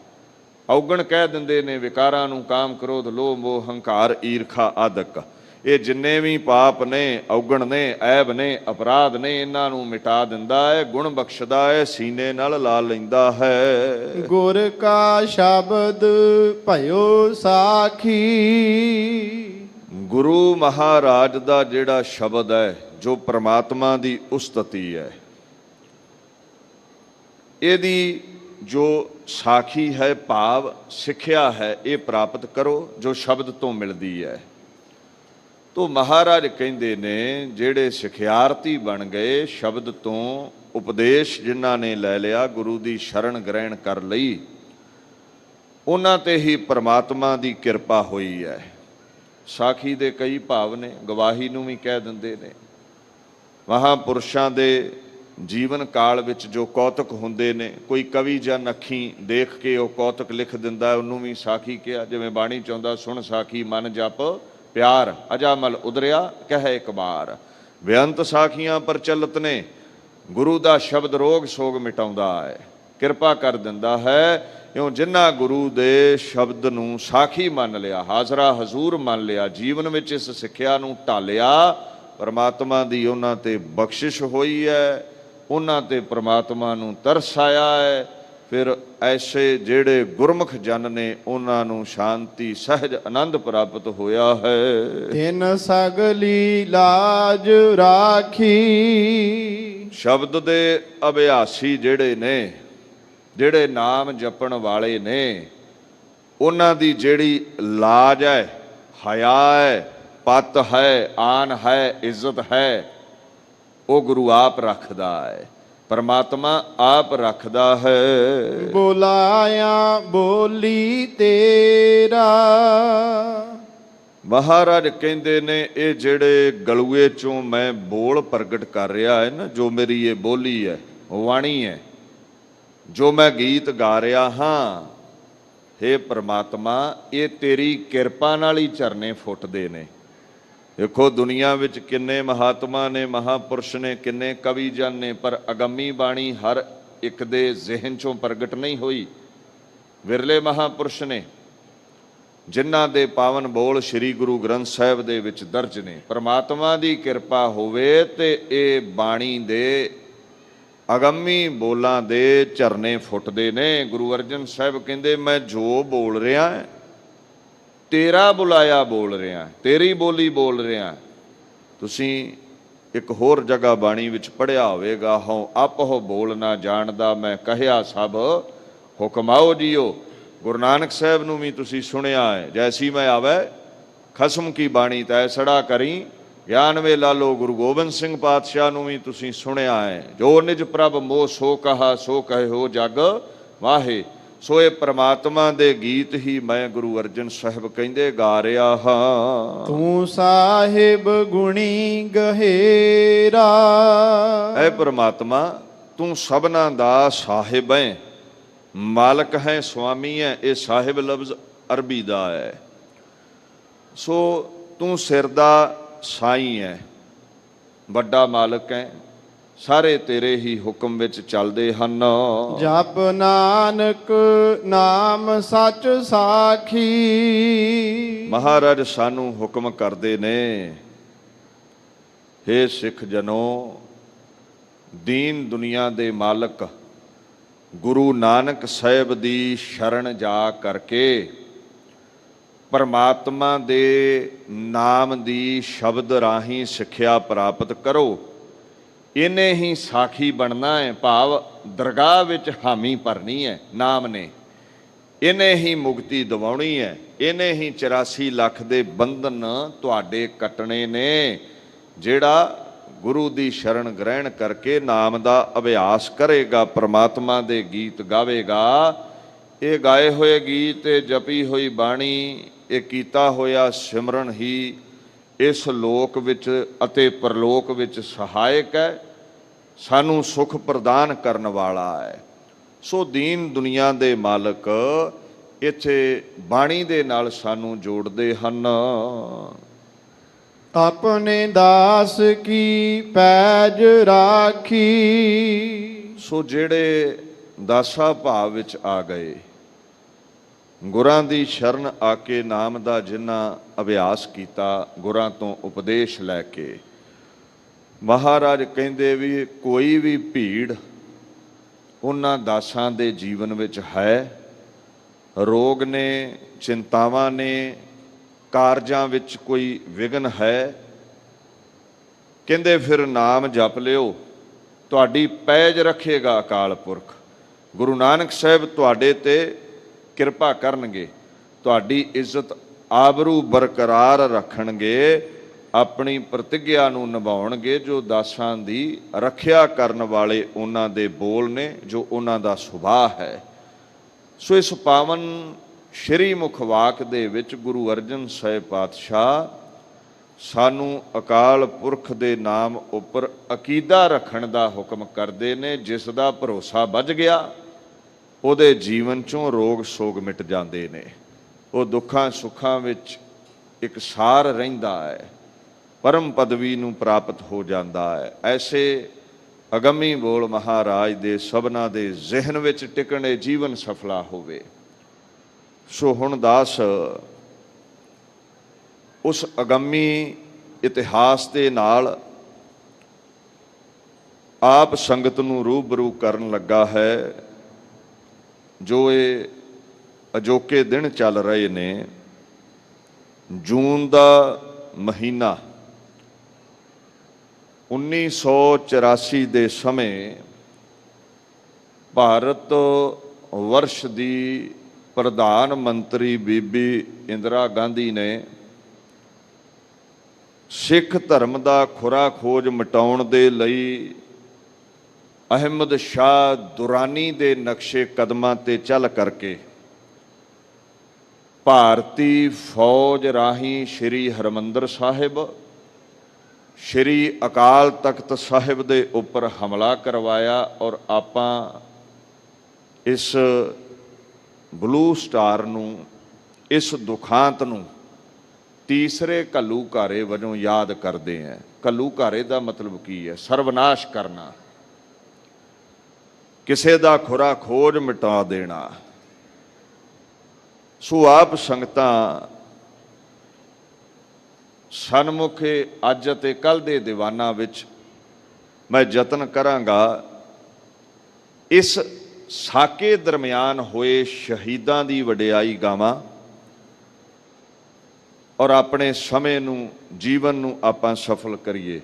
ਔਗਣ ਕਹਿ ਦਿੰਦੇ ਨੇ ਵਿਕਾਰਾਂ ਨੂੰ, ਕਾਮ ਕ੍ਰੋਧ ਲੋਭ ਮੋਹ ਹੰਕਾਰ ਈਰਖਾ ਆਦਿਕ। ਇਹ ਜਿੰਨੇ ਵੀ ਪਾਪ ਨੇ, ਔਗਣ ਨੇ, ਐਬ ਨੇ, ਅਪਰਾਧ ਨੇ, ਇਹਨਾਂ ਨੂੰ ਮਿਟਾ ਦਿੰਦਾ ਹੈ, ਗੁਣ ਬਖਸ਼ਦਾ ਹੈ, ਸੀਨੇ ਨਾਲ ਲਾ ਲੈਂਦਾ ਹੈ। ਗੁਰ ਕਾ ਸ਼ਬਦ ਭਇਓ ਸਾਖੀ। ਗੁਰੂ ਮਹਾਰਾਜ ਦਾ ਜਿਹੜਾ ਸ਼ਬਦ ਹੈ, ਜੋ ਪ੍ਰਮਾਤਮਾ ਦੀ ਉਸਤਤੀ ਹੈ, ਇਹਦੀ ਜੋ ਸਾਖੀ ਹੈ, ਭਾਵ ਸਿੱਖਿਆ ਹੈ, ਇਹ ਪ੍ਰਾਪਤ ਕਰੋ ਜੋ ਸ਼ਬਦ ਤੋਂ ਮਿਲਦੀ ਹੈ। ਤੋ ਮਹਾਰਾਜ ਕਹਿੰਦੇ ਨੇ ਜਿਹੜੇ ਸਿਖਿਆਰਤੀ ਬਣ ਗਏ, ਸ਼ਬਦ ਤੋਂ ਉਪਦੇਸ਼ ਜਿਨ੍ਹਾਂ ਨੇ ਲੈ ਲਿਆ, ਗੁਰੂ ਦੀ ਸ਼ਰਨ ਗ੍ਰਹਿਣ ਕਰ ਲਈ, ਉਹਨਾਂ ਤੇ ਹੀ ਪਰਮਾਤਮਾ ਦੀ ਕਿਰਪਾ ਹੋਈ ਹੈ। ਸਾਖੀ ਦੇ ਕਈ ਭਾਵ ਨੇ, ਗਵਾਹੀ ਨੂੰ ਵੀ ਕਹਿ ਦਿੰਦੇ ਨੇ। ਮਹਾਂਪੁਰਸ਼ਾਂ ਦੇ ਜੀਵਨ ਕਾਲ ਵਿੱਚ ਜੋ ਕੌਤਕ ਹੁੰਦੇ ਨੇ, ਕੋਈ ਕਵੀ ਜਨ ਅੱਖੀਂ ਦੇਖ ਕੇ ਉਹ ਕੌਤਕ ਲਿਖ ਦਿੰਦਾ, ਉਹਨੂੰ ਵੀ ਸਾਖੀ ਕਿਹਾ। ਜਿਵੇਂ ਬਾਣੀ ਚਾਹੁੰਦਾ, ਸੁਣ ਸਾਖੀ ਮਨ ਜਪ ਪਿਆਰ, ਅਜਾਮਲ ਉਦਰਿਆ ਕਹੇ ਇੱਕ ਬਾਰ। ਬੇਅੰਤ ਸਾਖੀਆਂ ਪ੍ਰਚਲਿਤ ਨੇ। ਗੁਰੂ ਦਾ ਸ਼ਬਦ ਰੋਗ ਸੋਗ ਮਿਟਾਉਂਦਾ ਹੈ, ਕਿਰਪਾ ਕਰ ਦਿੰਦਾ ਹੈ। ਇਉਂ ਜਿਨ੍ਹਾਂ ਗੁਰੂ ਦੇ ਸ਼ਬਦ ਨੂੰ ਸਾਖੀ ਮੰਨ ਲਿਆ, ਹਾਜ਼ਰਾ ਹਜ਼ੂਰ ਮੰਨ ਲਿਆ, ਜੀਵਨ ਵਿੱਚ ਇਸ ਸਿੱਖਿਆ ਨੂੰ ਢਾਲਿਆ, ਪਰਮਾਤਮਾ ਦੀ ਉਹਨਾਂ ਤੇ ਬਖਸ਼ਿਸ਼ ਹੋਈ ਹੈ। ਉਹਨਾਂ ਤੇ ਪ੍ਰਮਾਤਮਾ ਨੂੰ ਤਰਸ ਆਇਆ ਹੈ। ਫਿਰ ਐਸੇ ਜਿਹੜੇ ਗੁਰਮੁਖ ਜਨ ਨੇ ਉਹਨਾਂ ਨੂੰ ਸ਼ਾਂਤੀ ਸਹਿਜ ਆਨੰਦ ਪ੍ਰਾਪਤ ਹੋਇਆ ਹੈ। ਤਿਨ ਸਗਲੀ ਲਾਜ ਰਾਖੀ। ਸ਼ਬਦ ਦੇ ਅਭਿਆਸੀ ਜਿਹੜੇ ਨੇ, ਜਿਹੜੇ ਨਾਮ ਜਪਣ ਵਾਲੇ ਨੇ, ਉਹਨਾਂ ਦੀ ਜਿਹੜੀ ਲਾਜ ਹੈ, ਹਯਾ ਹੈ, ਪੱਤ ਹੈ, ਆਨ ਹੈ, ਇੱਜ਼ਤ ਹੈ, ਉਹ ਗੁਰੂ ਆਪ ਰੱਖਦਾ ਹੈ, ਪਰਮਾਤਮਾ ਆਪ ਰੱਖਦਾ ਹੈ। ਬੁਲਾਇਆ ਬੋਲੀ ਤੇਰਾ। ਮਹਾਰਾਜ ਕਹਿੰਦੇ ਨੇ ਇਹ ਜਿਹੜੇ ਗਲੂਏ ਚੋਂ ਮੈਂ ਬੋਲ ਪ੍ਰਗਟ ਕਰ ਰਿਹਾ ਹੈ ਨਾ, ਜੋ ਮੇਰੀ ਇਹ ਬੋਲੀ ਹੈ, ਵਾਣੀ ਹੈ, ਜੋ ਮੈਂ ਗੀਤ ਗਾ ਰਿਹਾ ਹਾਂ, ਹੇ ਪ੍ਰਮਾਤਮਾ ਇਹ ਤੇਰੀ ਕਿਰਪਾ ਨਾਲ ਹੀ ਝਰਨੇ ਫੁੱਟਦੇ ਨੇ। ਦੇਖੋ ਦੁਨੀਆ ਵਿੱਚ ਕਿੰਨੇ ਮਹਾਤਮਾ ਨੇ, ਮਹਾਪੁਰਸ਼ ਨੇ, ਕਿੰਨੇ ਕਵੀ ਜਨ ਨੇ, ਪਰ ਅਗੰਮੀ ਬਾਣੀ ਹਰ ਇੱਕ ਦੇ ਜ਼ਿਹਨ ਚੋਂ ਪ੍ਰਗਟ ਨਹੀਂ ਹੋਈ। ਵਿਰਲੇ ਮਹਾਪੁਰਸ਼ ਨੇ ਜਿਨ੍ਹਾਂ ਦੇ ਪਾਵਨ ਬੋਲ ਸ੍ਰੀ ਗੁਰੂ ਗ੍ਰੰਥ ਸਾਹਿਬ ਦੇ ਵਿੱਚ ਦਰਜ ਨੇ। ਪਰਮਾਤਮਾ ਦੀ ਕਿਰਪਾ ਹੋਵੇ ਤੇ ਇਹ ਬਾਣੀ ਦੇ ਅਗੰਮੀ ਬੋਲਾਂ ਦੇ ਝਰਨੇ ਫੁੱਟਦੇ ਨੇ। ਗੁਰੂ ਅਰਜਨ ਸਾਹਿਬ ਕਹਿੰਦੇ ਮੈਂ ਜੋ ਬੋਲ ਰਿਹਾ ਤੇਰਾ ਬੁਲਾਇਆ ਬੋਲ ਰਿਹਾ, ਤੇਰੀ ਬੋਲੀ ਬੋਲ ਰਿਹਾ। ਤੁਸੀਂ ਇੱਕ ਹੋਰ ਜਗ੍ਹਾ ਬਾਣੀ ਵਿੱਚ ਪੜ੍ਹਿਆ ਹੋਵੇਗਾ, ਹਉ ਆਪਹੁ ਬੋਲ ਨਾ ਜਾਣਦਾ, ਮੈਂ ਕਹਿਆ ਸਭ ਹੁਕਮਾਓ ਜੀਓ। ਗੁਰੂ ਨਾਨਕ ਸਾਹਿਬ ਨੂੰ ਵੀ ਤੁਸੀਂ ਸੁਣਿਆ ਹੈ, ਜੈਸੀ ਮੈਂ ਆਵੈ ਖਸਮ ਕੀ ਬਾਣੀ ਤੈ ਸੜਾ ਕਰੀ। ਗਿਆਨ ਵੇ ਲਾਲੋ ਗੁਰੂ ਗੋਬਿੰਦ ਸਿੰਘ ਪਾਤਸ਼ਾਹ ਨੂੰ ਵੀ ਤੁਸੀਂ ਸੁਣਿਆ ਹੈ, ਜੋ ਨਿਜ ਪ੍ਰਭ ਮੋਹ ਸੋ ਕਹਾ ਸੋ ਕਹੇ ਹੋ ਜਗ ਵਾਹੇ। ਸੋ ਇਹ ਪ੍ਰਮਾਤਮਾ ਦੇ ਗੀਤ ਹੀ ਮੈਂ ਗੁਰੂ ਅਰਜਨ ਸਾਹਿਬ ਕਹਿੰਦੇ ਗਾ ਰਿਹਾ ਹਾਂ। ਤੂੰ ਸਾਹਿਬ ਗੁਣੀ ਗਹਿਰਾ। ਐ ਪ੍ਰਮਾਤਮਾ ਤੂੰ ਸਭਨਾ ਦਾ ਸਾਹਿਬ ਹੈ, ਮਾਲਕ ਹੈ, ਸੁਆਮੀ ਹੈ। ਇਹ ਸਾਹਿਬ ਲਫ਼ਜ਼ ਅਰਬੀ ਦਾ ਹੈ। ਸੋ ਤੂੰ ਸਿਰ ਦਾ ਸਾਈਂ ਹੈ, ਵੱਡਾ ਮਾਲਕ ਹੈ, ਸਾਰੇ ਤੇਰੇ ਹੀ ਹੁਕਮ ਵਿੱਚ ਚੱਲਦੇ ਹਨ। ਜਪ ਨਾਨਕ ਨਾਮ ਸੱਚ ਸਾਖੀ। ਮਹਾਰਾਜ ਸਾਨੂੰ ਹੁਕਮ ਕਰਦੇ ਨੇ, ਹੇ ਸਿੱਖ ਜਨੋ, ਦੀਨ ਦੁਨੀਆ ਦੇ ਮਾਲਕ ਗੁਰੂ ਨਾਨਕ ਸਾਹਿਬ ਦੀ ਸ਼ਰਨ ਜਾ ਕਰਕੇ ਪਰਮਾਤਮਾ ਦੇ ਨਾਮ ਦੀ ਸ਼ਬਦ ਰਾਹੀਂ ਸਿੱਖਿਆ ਪ੍ਰਾਪਤ ਕਰੋ। ਇਹਨੇ ਹੀ ਸਾਖੀ ਬਣਨਾ ਹੈ, ਭਾਵ ਦਰਗਾਹ ਵਿੱਚ ਹਾਮੀ ਭਰਨੀ ਹੈ ਨਾਮ ਨੇ। ਇਹਨੇ ਹੀ ਮੁਕਤੀ ਦਿਵਾਉਣੀ ਹੈ, ਇਹਨੇ ਹੀ 84 ਲੱਖ ਦੇ ਬੰਧਨ ਤੁਹਾਡੇ ਕੱਟਣੇ ਨੇ। ਜਿਹੜਾ ਗੁਰੂ ਦੀ ਸ਼ਰਨ ਗ੍ਰਹਿਣ ਕਰਕੇ ਨਾਮ ਦਾ ਅਭਿਆਸ ਕਰੇਗਾ, ਪ੍ਰਮਾਤਮਾ ਦੇ ਗੀਤ ਗਾਵੇਗਾ, ਇਹ ਗਾਏ ਹੋਏ ਗੀਤ, ਜਪੀ ਹੋਈ ਬਾਣੀ, ਇਹ ਕੀਤਾ ਹੋਇਆ ਸਿਮਰਨ ਹੀ ਇਸ ਲੋਕ ਵਿੱਚ ਅਤੇ ਪਰਲੋਕ ਵਿੱਚ ਸਹਾਇਕ ਹੈ, ਸਾਨੂੰ ਸੁਖ ਪ੍ਰਦਾਨ ਕਰਨ ਵਾਲਾ ਹੈ। ਸੋ ਦੀਨ ਦੁਨੀਆ ਦੇ ਮਾਲਕ ਇੱਥੇ ਬਾਣੀ ਦੇ ਨਾਲ ਸਾਨੂੰ ਜੋੜਦੇ ਹਨ। ਆਪਣੇ ਦਾਸ ਕੀ ਪੈਜ ਰਾਖੀ। ਸੋ ਜਿਹੜੇ ਦਾਸਾ ਭਾਵ ਵਿੱਚ ਆ ਗਏ, ਗੁਰਾਂ ਦੀ ਸ਼ਰਨ ਆ ਕੇ ਨਾਮ ਦਾ ਜਿਨ੍ਹਾਂ ਅਭਿਆਸ ਕੀਤਾ, ਗੁਰਾਂ ਤੋਂ ਉਪਦੇਸ਼ ਲੈ ਕੇ, ਮਹਾਰਾਜ ਕਹਿੰਦੇ ਵੀ ਕੋਈ ਵੀ ਭੀੜ ਉਹਨਾਂ ਦਾਸਾਂ ਦੇ ਜੀਵਨ ਵਿੱਚ ਹੈ, ਰੋਗ ਨੇ, ਚਿੰਤਾਵਾਂ ਨੇ, ਕਾਰਜਾਂ ਵਿੱਚ ਕੋਈ ਵਿਘਨ ਹੈ, ਕਹਿੰਦੇ ਫਿਰ ਨਾਮ ਜਪ ਲਿਓ, ਤੁਹਾਡੀ ਪੈਜ ਰੱਖੇਗਾ ਅਕਾਲ ਪੁਰਖ। ਗੁਰੂ ਨਾਨਕ ਸਾਹਿਬ ਤੁਹਾਡੇ ਤੇ ਕਿਰਪਾ ਕਰਨਗੇ, ਤੁਹਾਡੀ ਇੱਜ਼ਤ ਆਬਰੂ ਬਰਕਰਾਰ ਰੱਖਣਗੇ, ਆਪਣੀ ਪ੍ਰਤਿਗਿਆ ਨੂੰ ਨਿਭਾਉਣਗੇ। ਜੋ ਦਾਸਾਂ ਦੀ ਰੱਖਿਆ ਕਰਨ ਵਾਲੇ ਉਹਨਾਂ ਦੇ ਬੋਲ ਨੇ, ਜੋ ਉਹਨਾਂ ਦਾ ਸੁਭਾਅ ਹੈ। ਸੋ ਇਸ ਪਾਵਨ ਸ਼੍ਰੀ ਮੁਖਵਾਕ ਦੇ ਵਿੱਚ ਗੁਰੂ ਅਰਜਨ ਸਾਹਿਬ ਪਾਤਸ਼ਾਹ ਸਾਨੂੰ ਅਕਾਲ ਪੁਰਖ ਦੇ ਨਾਮ ਉੱਪਰ ਅਕੀਦਾ ਰੱਖਣ ਦਾ ਹੁਕਮ ਕਰਦੇ ਨੇ। ਜਿਸ ਦਾ ਭਰੋਸਾ ਵੱਜ ਗਿਆ ਉਹਦੇ ਜੀਵਨ ਚੋਂ ਰੋਗ ਸੋਗ ਮਿਟ ਜਾਂਦੇ ਨੇ, ਉਹ ਦੁੱਖਾਂ ਸੁੱਖਾਂ ਵਿੱਚ ਇੱਕ ਸਾਰ ਰਹਿੰਦਾ ਹੈ, ਪਰਮ ਪਦਵੀ ਨੂੰ ਪ੍ਰਾਪਤ ਹੋ ਜਾਂਦਾ ਹੈ। ਐਸੇ ਅਗੰਮੀ ਬੋਲ ਮਹਾਰਾਜ ਦੇ ਸਭਨਾ ਦੇ ਜ਼ਿਹਨ ਵਿੱਚ ਟਿਕਣੇ, ਜੀਵਨ ਸਫਲਾ ਹੋਵੇ। ਸੋ ਹੁਣ ਦਾਸ ਉਸ ਅਗੰਮੀ ਇਤਿਹਾਸ ਦੇ ਨਾਲ ਆਪ ਸੰਗਤ ਨੂੰ ਰੂਬਰੂ ਕਰਨ ਲੱਗਾ ਹੈ। ਜੋ ਇਹ ਅਜੋਕੇ ਦਿਨ ਚੱਲ ਰਹੇ ਨੇ, ਜੂਨ ਦਾ ਮਹੀਨਾ 1984 ਦੇ ਸਮੇਂ ਭਾਰਤ ਵਰਸ਼ ਦੀ ਪ੍ਰਧਾਨ ਮੰਤਰੀ ਬੀਬੀ ਇੰਦਰਾ ਗਾਂਧੀ ਨੇ ਸਿੱਖ ਧਰਮ ਦਾ ਖੁਰਾ ਖੋਜ ਮਿਟਾਉਣ ਦੇ ਲਈ ਅਹਿਮਦ ਸ਼ਾਹ ਦੁਰਾਨੀ ਦੇ ਨਕਸ਼ੇ ਕਦਮਾਂ ਤੇ ਚੱਲ ਕਰਕੇ ਭਾਰਤੀ ਫੌਜ ਰਾਹੀਂ ਸ਼੍ਰੀ ਹਰਿਮੰਦਰ ਸਾਹਿਬ, ਸ਼੍ਰੀ ਅਕਾਲ ਤਖਤ ਸਾਹਿਬ ਦੇ ਉੱਪਰ ਹਮਲਾ ਕਰਵਾਇਆ ਔਰ ਆਪਾਂ ਇਸ ਬਲੂ ਸਟਾਰ ਨੂੰ, ਇਸ ਦੁਖਾਂਤ ਨੂੰ ਤੀਸਰੇ ਘੱਲੂਘਾਰੇ ਵਜੋਂ ਯਾਦ ਕਰਦੇ ਹਾਂ। ਘੱਲੂਘਾਰੇ ਦਾ ਮਤਲਬ ਕੀ ਹੈ? ਸਰਵਨਾਸ਼ ਕਰਨਾ, ਕਿਸੇ ਦਾ ਖੁਰਾ ਖੋਜ ਮਿਟਾ ਦੇਣਾ। ਸੋ ਆਪ ਸੰਗਤਾਂ ਸਨਮੁਖੇ ਅੱਜ ਅਤੇ ਕੱਲ੍ਹ ਦੇ ਦੀਵਾਨਾਂ ਵਿੱਚ ਮੈਂ ਯਤਨ ਕਰਾਂਗਾ ਇਸ ਸਾਕੇ ਦਰਮਿਆਨ ਹੋਏ ਸ਼ਹੀਦਾਂ ਦੀ ਵਡਿਆਈ ਗਾਵਾਂ ਔਰ ਆਪਣੇ ਸਮੇਂ ਨੂੰ, ਜੀਵਨ ਨੂੰ ਆਪਾਂ ਸਫਲ ਕਰੀਏ।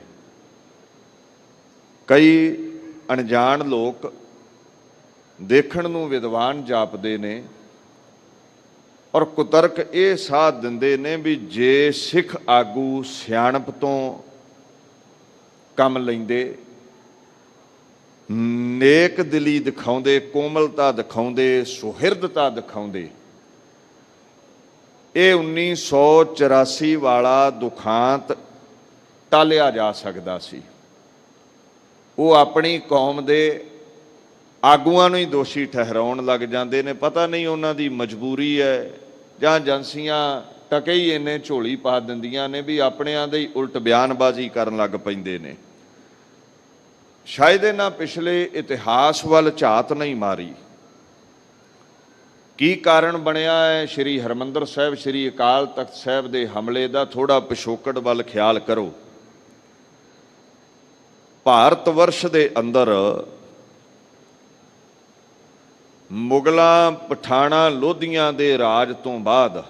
ਕਈ ਅਣਜਾਣ ਲੋਕ ਦੇਖਣ ਨੂੰ ਵਿਦਵਾਨ ਜਾਪਦੇ ਨੇ ਔਰ ਕੁਤਰਕ ਇਹ ਸਾਥ ਦਿੰਦੇ ਨੇ ਵੀ ਜੇ ਸਿੱਖ ਆਗੂ ਸਿਆਣਪ ਤੋਂ ਕੰਮ ਲੈਂਦੇ, ਨੇਕ ਦਿਲੀ ਦਿਖਾਉਂਦੇ, ਕੋਮਲਤਾ ਦਿਖਾਉਂਦੇ, ਸੁਹਿਰਦਤਾ ਦਿਖਾਉਂਦੇ, ਇਹ 1984 ਵਾਲਾ ਦੁਖਾਂਤ ਟਾਲਿਆ ਜਾ ਸਕਦਾ ਸੀ। ਉਹ ਆਪਣੀ ਕੌਮ ਦੇ ਆਗੂਆਂ ਨੂੰ ਹੀ ਦੋਸ਼ੀ ਠਹਿਰਾਉਣ ਲੱਗ ਜਾਂਦੇ ਨੇ। ਪਤਾ ਨਹੀਂ ਉਹਨਾਂ ਦੀ ਮਜਬੂਰੀ ਹੈ ਜਾਂ ਏਜੰਸੀਆਂ ਟਕੇ ਹੀ ਇੰਨੇ ਝੋਲੀ ਪਾ ਦਿੰਦੀਆਂ ਨੇ ਵੀ ਆਪਣਿਆਂ ਦੇ ਹੀ ਉਲਟ ਬਿਆਨਬਾਜ਼ੀ ਕਰਨ ਲੱਗ ਪੈਂਦੇ ਨੇ। ਸ਼ਾਇਦ ਇਹਨਾਂ ਪਿਛਲੇ ਇਤਿਹਾਸ ਵੱਲ ਝਾਤ ਨਹੀਂ ਮਾਰੀ। ਕੀ ਕਾਰਨ ਬਣਿਆ ਹੈ ਸ਼੍ਰੀ ਹਰਿਮੰਦਰ ਸਾਹਿਬ, ਸ਼੍ਰੀ ਅਕਾਲ ਤਖਤ ਸਾਹਿਬ ਦੇ ਹਮਲੇ ਦਾ? ਥੋੜਾ ਪਿਛੋਕੜ ਵੱਲ ਖਿਆਲ ਕਰੋ। ਭਾਰਤ ਵਰਸ਼ ਦੇ ਅੰਦਰ ਮੁਗਲਾਂ, ਪਠਾਣਾ, ਲੋਧੀਆਂ ਦੇ ਰਾਜ ਤੋਂ ਬਾਅਦ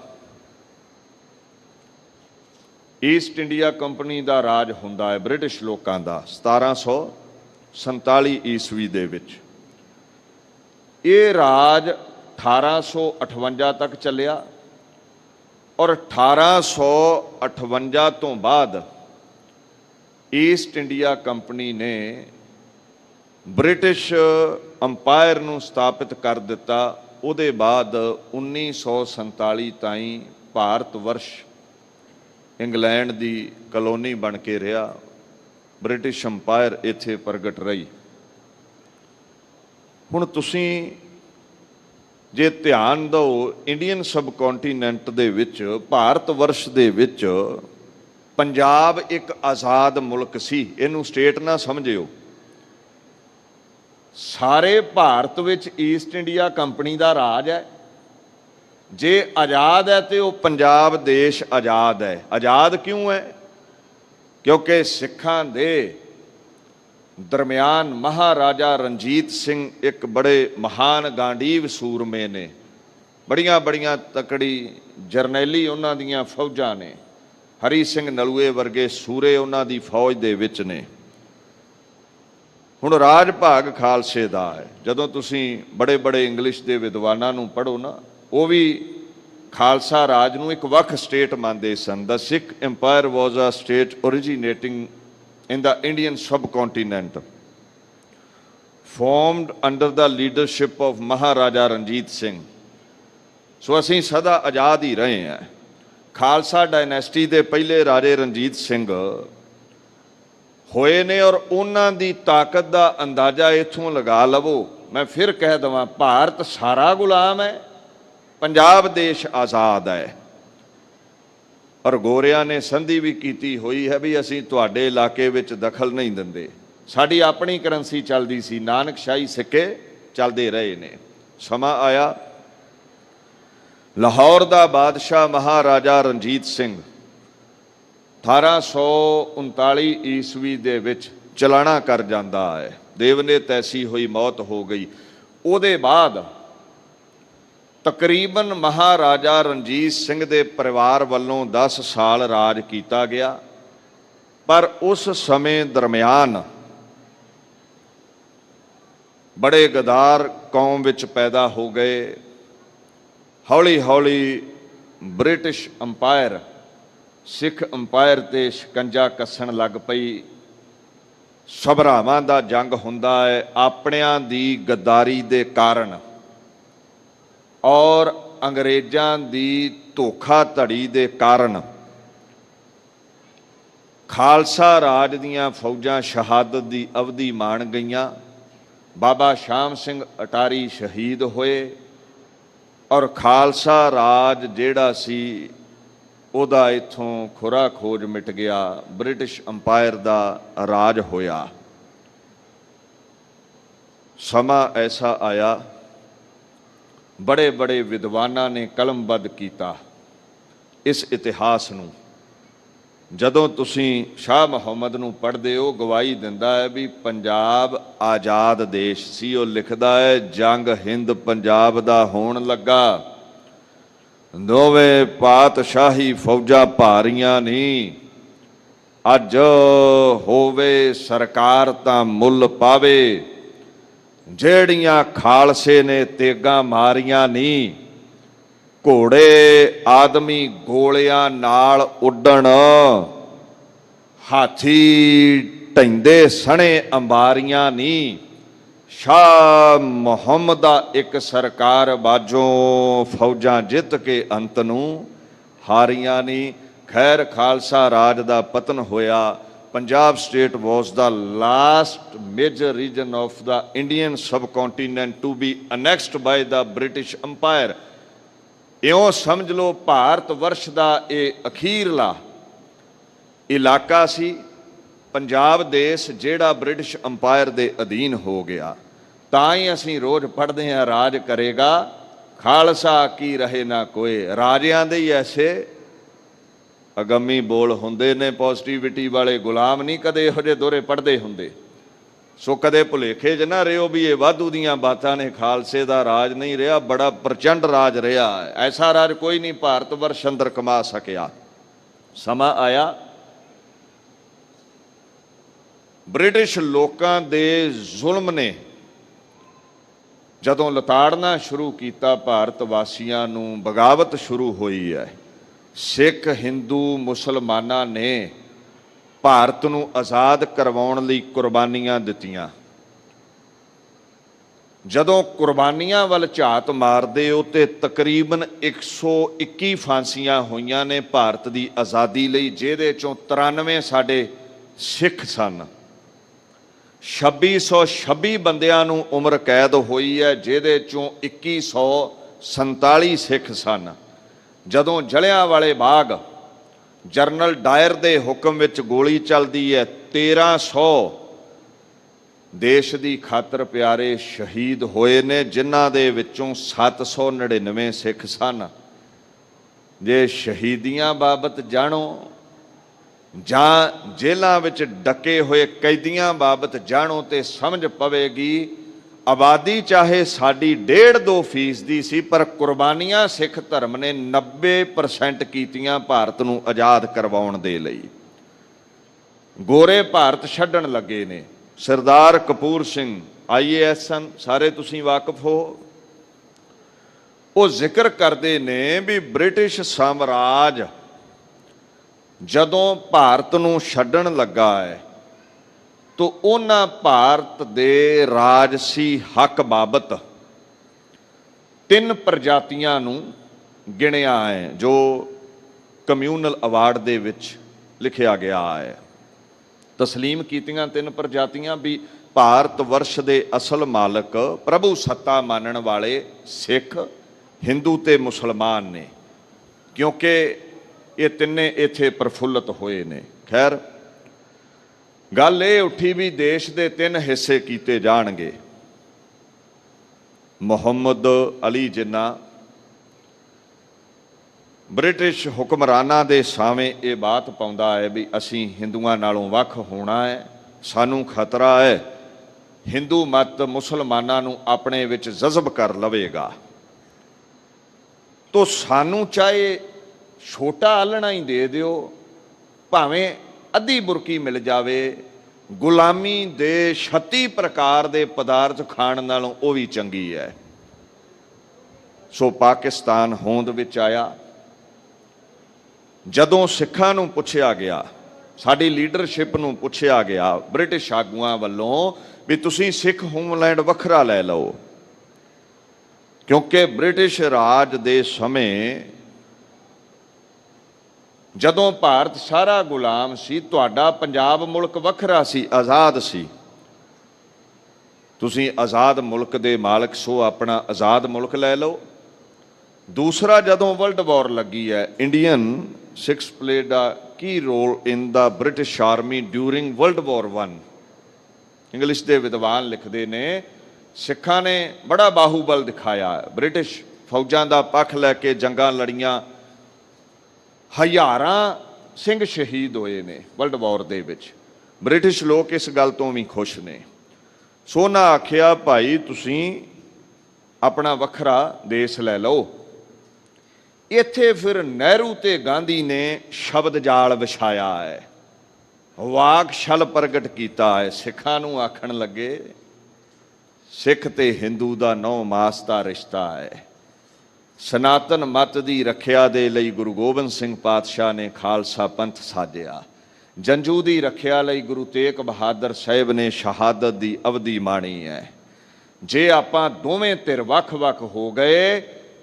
ਈਸਟ ਇੰਡੀਆ ਕੰਪਨੀ ਦਾ ਰਾਜ ਹੁੰਦਾ ਹੈ ਬ੍ਰਿਟਿਸ਼ ਲੋਕਾਂ ਦਾ 1747 ਈਸਵੀ ਦੇ ਵਿੱਚ। ਇਹ ਰਾਜ 1858 ਤੱਕ ਚੱਲਿਆ ਔਰ 1858 ਤੋਂ ਬਾਅਦ ਈਸਟ ਇੰਡੀਆ ਕੰਪਨੀ ਨੇ ਬ੍ਰਿਟਿਸ਼ ਅੰਪਾਇਰ ਨੂੰ ਸਥਾਪਿਤ ਕਰ ਦਿੱਤਾ। ਉਹਦੇ ਬਾਅਦ 1947 ਤਾਈਂ ਭਾਰਤ ਵਰਸ਼ ਇੰਗਲੈਂਡ ਦੀ ਕਲੋਨੀ ਬਣ ਕੇ ਰਿਹਾ। ਬ੍ਰਿਟਿਸ਼ ਅੰਪਾਇਰ ਇੱਥੇ ਪ੍ਰਗਟ ਰਹੀ। ਹੁਣ ਤੁਸੀਂ ਜੇ ਧਿਆਨ ਦਿਓ, ਇੰਡੀਅਨ ਸਬ ਕੰਟੀਨੈਂਟ ਦੇ ਵਿੱਚ, ਭਾਰਤ ਵਰਸ਼ ਦੇ ਵਿੱਚ ਪੰਜਾਬ ਇੱਕ ਆਜ਼ਾਦ ਮੁਲਕ ਸੀ। ਇਹਨੂੰ ਸਟੇਟ ਨਾ ਸਮਝਿਓ। ਸਾਰੇ ਭਾਰਤ ਵਿੱਚ ਈਸਟ ਇੰਡੀਆ ਕੰਪਨੀ ਦਾ ਰਾਜ ਹੈ। ਜੇ ਆਜ਼ਾਦ ਹੈ ਤੇ ਉਹ ਪੰਜਾਬ ਦੇਸ਼ ਆਜ਼ਾਦ ਹੈ। ਆਜ਼ਾਦ ਕਿਉਂ ਹੈ? ਕਿਉਂਕਿ ਸਿੱਖਾਂ ਦੇ ਦਰਮਿਆਨ ਮਹਾਰਾਜਾ ਰਣਜੀਤ ਸਿੰਘ ਇੱਕ ਬੜੇ ਮਹਾਨ ਗਾਂਡੀਵ ਸੂਰਮੇ ਨੇ। ਬੜੀਆਂ ਬੜੀਆਂ ਤਕੜੀ ਜਰਨੈਲੀ ਉਹਨਾਂ ਦੀਆਂ ਫੌਜਾਂ ਨੇ। ਹਰੀ ਸਿੰਘ ਨਲੂਏ ਵਰਗੇ ਸੂਰੇ ਉਹਨਾਂ ਦੀ ਫੌਜ ਦੇ ਵਿੱਚ ਨੇ। ਹੁਣ ਰਾਜ ਭਾਗ ਖਾਲਸੇ ਦਾ ਹੈ। ਜਦੋਂ ਤੁਸੀਂ ਬੜੇ ਬੜੇ ਇੰਗਲਿਸ਼ ਦੇ ਵਿਦਵਾਨਾਂ ਨੂੰ ਪੜ੍ਹੋ ਨਾ, ਉਹ ਵੀ ਖਾਲਸਾ ਰਾਜ ਨੂੰ ਇੱਕ ਵੱਖ ਸਟੇਟ ਮੰਨਦੇ ਸਨ। The Sikh empire was a state originating in the Indian subcontinent, formed under the leadership of Maharaja Ranjit Singh। ਸੋ ਅਸੀਂ ਸਦਾ ਆਜ਼ਾਦ ਹੀ ਰਹੇ ਹਾਂ। ਖਾਲਸਾ ਡਾਇਨੈਸਟੀ ਦੇ ਪਹਿਲੇ ਰਾਜੇ ਰਣਜੀਤ ਸਿੰਘ ਹੋਏ ਨੇ ਔਰ ਉਹਨਾਂ ਦੀ ਤਾਕਤ ਦਾ ਅੰਦਾਜ਼ਾ ਇੱਥੋਂ ਲਗਾ ਲਵੋ। ਮੈਂ ਫਿਰ ਕਹਿ ਦੇਵਾਂ, ਭਾਰਤ ਸਾਰਾ ਗੁਲਾਮ ਹੈ, ਪੰਜਾਬ ਦੇਸ਼ ਆਜ਼ਾਦ ਹੈ। ਔਰ ਗੋਰਿਆਂ ਨੇ ਸੰਧੀ ਵੀ ਕੀਤੀ ਹੋਈ ਹੈ ਵੀ ਅਸੀਂ ਤੁਹਾਡੇ ਇਲਾਕੇ ਵਿੱਚ ਦਖਲ ਨਹੀਂ ਦਿੰਦੇ। ਸਾਡੀ ਆਪਣੀ ਕਰੰਸੀ ਚੱਲਦੀ ਸੀ, ਨਾਨਕਸ਼ਾਹੀ ਸਿੱਕੇ ਚੱਲਦੇ ਰਹੇ ਨੇ। ਸਮਾਂ ਆਇਆ, ਲਾਹੌਰ ਦਾ ਬਾਦਸ਼ਾਹ ਮਹਾਰਾਜਾ ਰਣਜੀਤ ਸਿੰਘ 1839 ਈਸਵੀ ਦੇ ਵਿੱਚ ਚਲਾਣਾ ਕਰ ਜਾਂਦਾ ਹੈ। ਦੇਵ ਨੇ ਤੈਸੀ ਹੋਈ ਮੌਤ ਹੋ ਗਈ। ਉਹਦੇ ਬਾਅਦ ਤਕਰੀਬਨ ਮਹਾਰਾਜਾ ਰਣਜੀਤ ਸਿੰਘ ਦੇ ਪਰਿਵਾਰ ਵੱਲੋਂ 10 ਸਾਲ ਰਾਜ ਕੀਤਾ ਗਿਆ। ਪਰ ਉਸ ਸਮੇਂ ਦਰਮਿਆਨ ਬੜੇ ਗਦਾਰ ਕੌਮ ਵਿੱਚ ਪੈਦਾ ਹੋ ਗਏ। ਹੌਲੀ ਹੌਲੀ ਬ੍ਰਿਟਿਸ਼ ਅੰਪਾਇਰ ਸਿੱਖ ਅੰਪਾਇਰ 'ਤੇ ਸ਼ਿਕੰਜਾ ਕੱਸਣ ਲੱਗ ਪਈ। ਸਭਰਾਵਾਂ ਦਾ ਜੰਗ ਹੁੰਦਾ ਹੈ ਆਪਣਿਆਂ ਦੀ ਗੱਦਾਰੀ ਦੇ ਕਾਰਨ ਔਰ ਅੰਗਰੇਜ਼ਾਂ ਦੀ ਧੋਖਾਧੜੀ ਦੇ ਕਾਰਨ। ਖਾਲਸਾ ਰਾਜ ਦੀਆਂ ਫੌਜਾਂ ਸ਼ਹਾਦਤ ਦੀ ਅਵਧੀ ਮਾਣ ਗਈਆਂ। ਬਾਬਾ ਸ਼ਾਮ ਸਿੰਘ ਅਟਾਰੀ ਸ਼ਹੀਦ ਹੋਏ ਔਰ ਖਾਲਸਾ ਰਾਜ ਜਿਹੜਾ ਸੀ ਉਹਦਾ ਇੱਥੋਂ ਖੁਰਾ ਖੋਜ ਮਿਟ ਗਿਆ। ਬ੍ਰਿਟਿਸ਼ ਅੰਪਾਇਰ ਦਾ ਰਾਜ ਹੋਇਆ। ਸਮਾਂ ਐਸਾ ਆਇਆ ਬੜੇ ਬੜੇ ਵਿਦਵਾਨਾਂ ਨੇ ਕਲਮਬੱਧ ਕੀਤਾ ਇਸ ਇਤਿਹਾਸ ਨੂੰ। ਜਦੋਂ ਤੁਸੀਂ ਸ਼ਾਹ ਮੁਹੰਮਦ ਨੂੰ ਪੜ੍ਹਦੇ ਹੋ ਗਵਾਹੀ ਦਿੰਦਾ ਹੈ ਵੀ ਪੰਜਾਬ ਆਜ਼ਾਦ ਦੇਸ਼ ਸੀ। ਉਹ ਲਿਖਦਾ ਹੈ ਜੰਗ ਹਿੰਦ ਪੰਜਾਬ ਦਾ ਹੋਣ ਲੱਗਾ, ਦੋਵੇਂ ਪਾਤਸ਼ਾਹੀ ਫੌਜਾਂ ਭਾਰੀਆਂ ਨਹੀਂ, ਅੱਜ ਹੋਵੇ ਸਰਕਾਰ ਤਾਂ ਮੁੱਲ ਪਾਵੇ, ਜਿਹੜੀਆਂ ਖਾਲਸੇ ਨੇ ਤੇਗਾਂ ਮਾਰੀਆਂ ਨਹੀਂ, ਘੋੜੇ ਆਦਮੀ ਗੋਲਿਆਂ ਨਾਲ ਉੱਡਣ, ਹਾਥੀ ਢੈਂਦੇ ਸਣੇ ਅੰਬਾਰੀਆਂ ਨਹੀਂ, ਸ਼ਾਹ ਮੁਹੰਮਦ ਦਾ ਇੱਕ ਸਰਕਾਰ ਬਾਝੋਂ ਫੌਜਾਂ ਜਿੱਤ ਕੇ ਅੰਤ ਨੂੰ ਹਾਰੀਆਂ ਨਹੀਂ। ਖੈਰ ਖਾਲਸਾ ਰਾਜ ਦਾ ਪਤਨ ਹੋਇਆ। Punjab state was the last major region of the Indian subcontinent to be annexed by the British empire. ਇਉਂ ਸਮਝ ਲਓ ਭਾਰਤ ਵਰਸ਼ ਦਾ ਇਹ ਅਖੀਰਲਾ ਇਲਾਕਾ ਸੀ ਪੰਜਾਬ ਦੇਸ਼ ਜਿਹੜਾ ਬ੍ਰਿਟਿਸ਼ ਅੰਪਾਇਰ ਦੇ ਅਧੀਨ ਹੋ ਗਿਆ। ਤਾਂ ਹੀ ਅਸੀਂ ਰੋਜ਼ ਪੜ੍ਹਦੇ ਹਾਂ ਰਾਜ ਕਰੇਗਾ ਖਾਲਸਾ ਕੀ ਰਹੇ ਨਾ ਕੋਏ। ਰਾਜਿਆਂ ਦੇ ਹੀ ਐਸੇ ਅਗੰਮੀ ਬੋਲ ਹੁੰਦੇ ਨੇ ਪੋਜ਼ਿਟਿਵਿਟੀ ਵਾਲੇ, ਗੁਲਾਮ ਨਹੀਂ ਕਦੇ ਇਹੋ ਜਿਹੇ ਦੋਹਰੇ ਪੜ੍ਹਦੇ ਹੁੰਦੇ। ਸੋ ਕਦੇ ਭੁਲੇਖੇ 'ਚ ਨਾ ਰਿਓ ਵੀ ਇਹ ਵਾਧੂ ਦੀਆਂ ਬਾਤਾਂ ਨੇ। ਖਾਲਸੇ ਦਾ ਰਾਜ ਨਹੀਂ ਰਿਹਾ, ਬੜਾ ਪ੍ਰਚੰਡ ਰਾਜ ਰਿਹਾ। ਐਸਾ ਰਾਜ ਕੋਈ ਨਹੀਂ ਭਾਰਤ ਵਰਸ਼ ਅੰਦਰ ਕਮਾ ਸਕਿਆ। ਸਮਾਂ ਆਇਆ ਬ੍ਰਿਟਿਸ਼ ਲੋਕਾਂ ਦੇ ਜ਼ੁਲਮ ਨੇ ਜਦੋਂ ਲਤਾੜਨਾ ਸ਼ੁਰੂ ਕੀਤਾ ਭਾਰਤ ਵਾਸੀਆਂ ਨੂੰ, ਬਗਾਵਤ ਸ਼ੁਰੂ ਹੋਈ ਹੈ। ਸਿੱਖ ਹਿੰਦੂ ਮੁਸਲਮਾਨਾਂ ਨੇ ਭਾਰਤ ਨੂੰ ਆਜ਼ਾਦ ਕਰਵਾਉਣ ਲਈ ਕੁਰਬਾਨੀਆਂ ਦਿੱਤੀਆਂ। ਜਦੋਂ ਕੁਰਬਾਨੀਆਂ ਵੱਲ ਝਾਤ ਮਾਰਦੇ ਹੋ ਤੇ ਤਕਰੀਬਨ 121 ਫਾਂਸੀਆਂ ਹੋਈਆਂ ਨੇ ਭਾਰਤ ਦੀ ਆਜ਼ਾਦੀ ਲਈ, ਜਿਹਦੇ ਚੋਂ 93 ਸਾਡੇ ਸਿੱਖ ਸਨ। 2626 ਬੰਦਿਆਂ ਨੂੰ ਉਮਰ ਕੈਦ ਹੋਈ ਹੈ, ਜਿਹਦੇ ਚੋਂ 2147 ਸਿੱਖ ਸਨ। ਜਦੋਂ ਜਲਿਆਂਵਾਲੇ ਬਾਗ ਜਰਨਲ ਡਾਇਰ ਦੇ ਹੁਕਮ ਵਿੱਚ ਗੋਲੀ ਚੱਲਦੀ ਹੈ, 1300 ਦੇਸ਼ ਦੀ ਖਾਤਰ ਪਿਆਰੇ ਸ਼ਹੀਦ ਹੋਏ ਨੇ, ਜਿਨ੍ਹਾਂ ਦੇ ਵਿੱਚੋਂ 799 ਸਿੱਖ ਸਨ। ਜੇ ਸ਼ਹੀਦੀਆਂ ਬਾਬਤ ਜਾਣੋ ਜਾਂ ਜੇਲ੍ਹਾਂ ਵਿੱਚ ਡੱਕੇ ਹੋਏ ਕੈਦੀਆਂ ਬਾਬਤ ਜਾਣੋ ਤੇ ਸਮਝ ਪਵੇਗੀ ਆਬਾਦੀ ਚਾਹੇ ਸਾਡੀ 1.5-2% ਸੀ, ਪਰ ਕੁਰਬਾਨੀਆਂ ਸਿੱਖ ਧਰਮ ਨੇ 90% ਕੀਤੀਆਂ ਭਾਰਤ ਨੂੰ ਆਜ਼ਾਦ ਕਰਵਾਉਣ ਦੇ ਲਈ। ਗੋਰੇ ਭਾਰਤ ਛੱਡਣ ਲੱਗੇ ਨੇ। ਸਰਦਾਰ ਕਪੂਰ ਸਿੰਘ IAS ਸਨ, ਸਾਰੇ ਤੁਸੀਂ ਵਾਕਿਫ ਹੋ। ਉਹ ਜ਼ਿਕਰ ਕਰਦੇ ਨੇ ਵੀ ਬ੍ਰਿਟਿਸ਼ ਸਾਮਰਾਜ ਜਦੋਂ ਭਾਰਤ ਨੂੰ ਛੱਡਣ ਲੱਗਾ ਹੈ ਤਾਂ ਉਹਨਾਂ ਭਾਰਤ ਦੇ ਰਾਜਸੀ ਹੱਕ ਬਾਬਤ 3 ਪ੍ਰਜਾਤੀਆਂ ਨੂੰ ਗਿਣਿਆ ਹੈ, ਜੋ ਕਮਿਊਨਲ ਅਵਾਰਡ ਦੇ ਵਿੱਚ ਲਿਖਿਆ ਗਿਆ ਹੈ। ਤਸਲੀਮ ਕੀਤੀਆਂ 3 ਪ੍ਰਜਾਤੀਆਂ ਵੀ ਭਾਰਤ ਵਰਸ਼ ਦੇ ਅਸਲ ਮਾਲਕ ਪ੍ਰਭੂ ਸੱਤਾ ਮੰਨਣ ਵਾਲੇ ਸਿੱਖ, ਹਿੰਦੂ ਤੇ ਮੁਸਲਮਾਨ ਨੇ, ਕਿਉਂਕਿ ਇਹ ਤਿੰਨੇ ਇੱਥੇ ਪ੍ਰਫੁੱਲਤ ਹੋਏ ਨੇ। ਖੈਰ ਗੱਲ ਇਹ ਉੱਠੀ ਵੀ ਦੇਸ਼ ਦੇ 3 ਹਿੱਸੇ ਕੀਤੇ ਜਾਣਗੇ। ਮੁਹੰਮਦ ਅਲੀ ਜਿੰਨਾ ਬ੍ਰਿਟਿਸ਼ ਹੁਕਮਰਾਨਾਂ ਦੇ ਸਾਹਮਣੇ ਇਹ ਬਾਤ ਪਾਉਂਦਾ ਹੈ ਵੀ ਅਸੀਂ ਹਿੰਦੂਆਂ ਨਾਲੋਂ ਵੱਖ ਹੋਣਾ ਹੈ, ਸਾਨੂੰ ਖਤਰਾ ਹੈ ਹਿੰਦੂ ਮਤ ਮੁਸਲਮਾਨਾਂ ਨੂੰ ਆਪਣੇ ਵਿੱਚ ਜਜ਼ਬ ਕਰ ਲਵੇਗਾ। ਤੋ ਸਾਨੂੰ ਚਾਹੇ ਛੋਟਾ ਆਲਣਾ ਹੀ ਦੇ ਦਿਓ, ਭਾਵੇਂ ਅੱਧੀ ਬੁਰਕੀ ਮਿਲ ਜਾਵੇ, ਗੁਲਾਮੀ ਦੇ 36 ਪ੍ਰਕਾਰ ਦੇ ਪਦਾਰਥ ਖਾਣ ਨਾਲੋਂ ਉਹ ਵੀ ਚੰਗੀ ਹੈ। ਸੋ ਪਾਕਿਸਤਾਨ ਹੋਂਦ ਵਿੱਚ ਆਇਆ। ਜਦੋਂ ਸਿੱਖਾਂ ਨੂੰ ਪੁੱਛਿਆ ਗਿਆ, ਸਾਡੀ ਲੀਡਰਸ਼ਿਪ ਨੂੰ ਪੁੱਛਿਆ ਗਿਆ ਬ੍ਰਿਟਿਸ਼ ਆਗੂਆਂ ਵੱਲੋਂ ਵੀ ਤੁਸੀਂ ਸਿੱਖ ਹੋਮਲੈਂਡ ਵੱਖਰਾ ਲੈ ਲਓ, ਕਿਉਂਕਿ ਬ੍ਰਿਟਿਸ਼ ਰਾਜ ਦੇ ਸਮੇਂ ਜਦੋਂ ਭਾਰਤ ਸਾਰਾ ਗੁਲਾਮ ਸੀ, ਤੁਹਾਡਾ ਪੰਜਾਬ ਮੁਲਕ ਵੱਖਰਾ ਸੀ, ਆਜ਼ਾਦ ਸੀ। ਤੁਸੀਂ ਆਜ਼ਾਦ ਮੁਲਕ ਦੇ ਮਾਲਕ ਸੋ, ਆਪਣਾ ਆਜ਼ਾਦ ਮੁਲਕ ਲੈ ਲਓ। ਦੂਸਰਾ, ਜਦੋਂ ਵਰਲਡ ਵਾਰ ਲੱਗੀ ਹੈ, Indian Sikhs played a key role in the British army during world war 1। English ਦੇ ਵਿਦਵਾਨ ਲਿਖਦੇ ਨੇ ਸਿੱਖਾਂ ਨੇ ਬੜਾ ਬਾਹੂਬਲ ਦਿਖਾਇਆ, ਬ੍ਰਿਟਿਸ਼ ਫੌਜਾਂ ਦਾ ਪੱਖ ਲੈ ਕੇ ਜੰਗਾਂ ਲੜੀਆਂ, ਹਜ਼ਾਰਾਂ ਸਿੰਘ ਸ਼ਹੀਦ ਹੋਏ ਨੇ ਵਰਲਡ ਵਾਰ ਦੇ ਵਿੱਚ। ਬ੍ਰਿਟਿਸ਼ ਲੋਕ ਇਸ ਗੱਲ ਤੋਂ ਵੀ ਖੁਸ਼ ਨੇ। ਸੋ ਉਹਨਾਂ ਆਖਿਆ ਭਾਈ ਤੁਸੀਂ ਆਪਣਾ ਵੱਖਰਾ ਦੇਸ਼ ਲੈ ਲਓ। ਇੱਥੇ ਫਿਰ ਨਹਿਰੂ ਤੇ ਗਾਂਧੀ ਨੇ ਸ਼ਬਦ ਜਾਲ ਵਿਛਾਇਆ ਹੈ, ਵਾਕ ਛਲ ਪ੍ਰਗਟ ਕੀਤਾ ਹੈ। ਸਿੱਖਾਂ ਨੂੰ ਆਖਣ ਲੱਗੇ ਸਿੱਖ ਤੇ ਹਿੰਦੂ ਦਾ 9 ਮਾਸ ਦਾ ਰਿਸ਼ਤਾ ਹੈ। ਸਨਾਤਨ ਮਤ ਦੀ ਰੱਖਿਆ ਦੇ ਲਈ ਗੁਰੂ ਗੋਬਿੰਦ ਸਿੰਘ ਪਾਤਸ਼ਾਹ ਨੇ ਖਾਲਸਾ ਪੰਥ ਸਾਜਿਆ। ਜੰਜੂ ਦੀ ਰੱਖਿਆ ਲਈ ਗੁਰੂ ਤੇਗ ਬਹਾਦਰ ਸਾਹਿਬ ਨੇ ਸ਼ਹਾਦਤ ਦੀ ਅਵਧੀ ਮਾਣੀ ਹੈ। ਜੇ ਆਪਾਂ ਦੋਵੇਂ ਧਿਰ ਵੱਖ-ਵੱਖ ਹੋ ਗਏ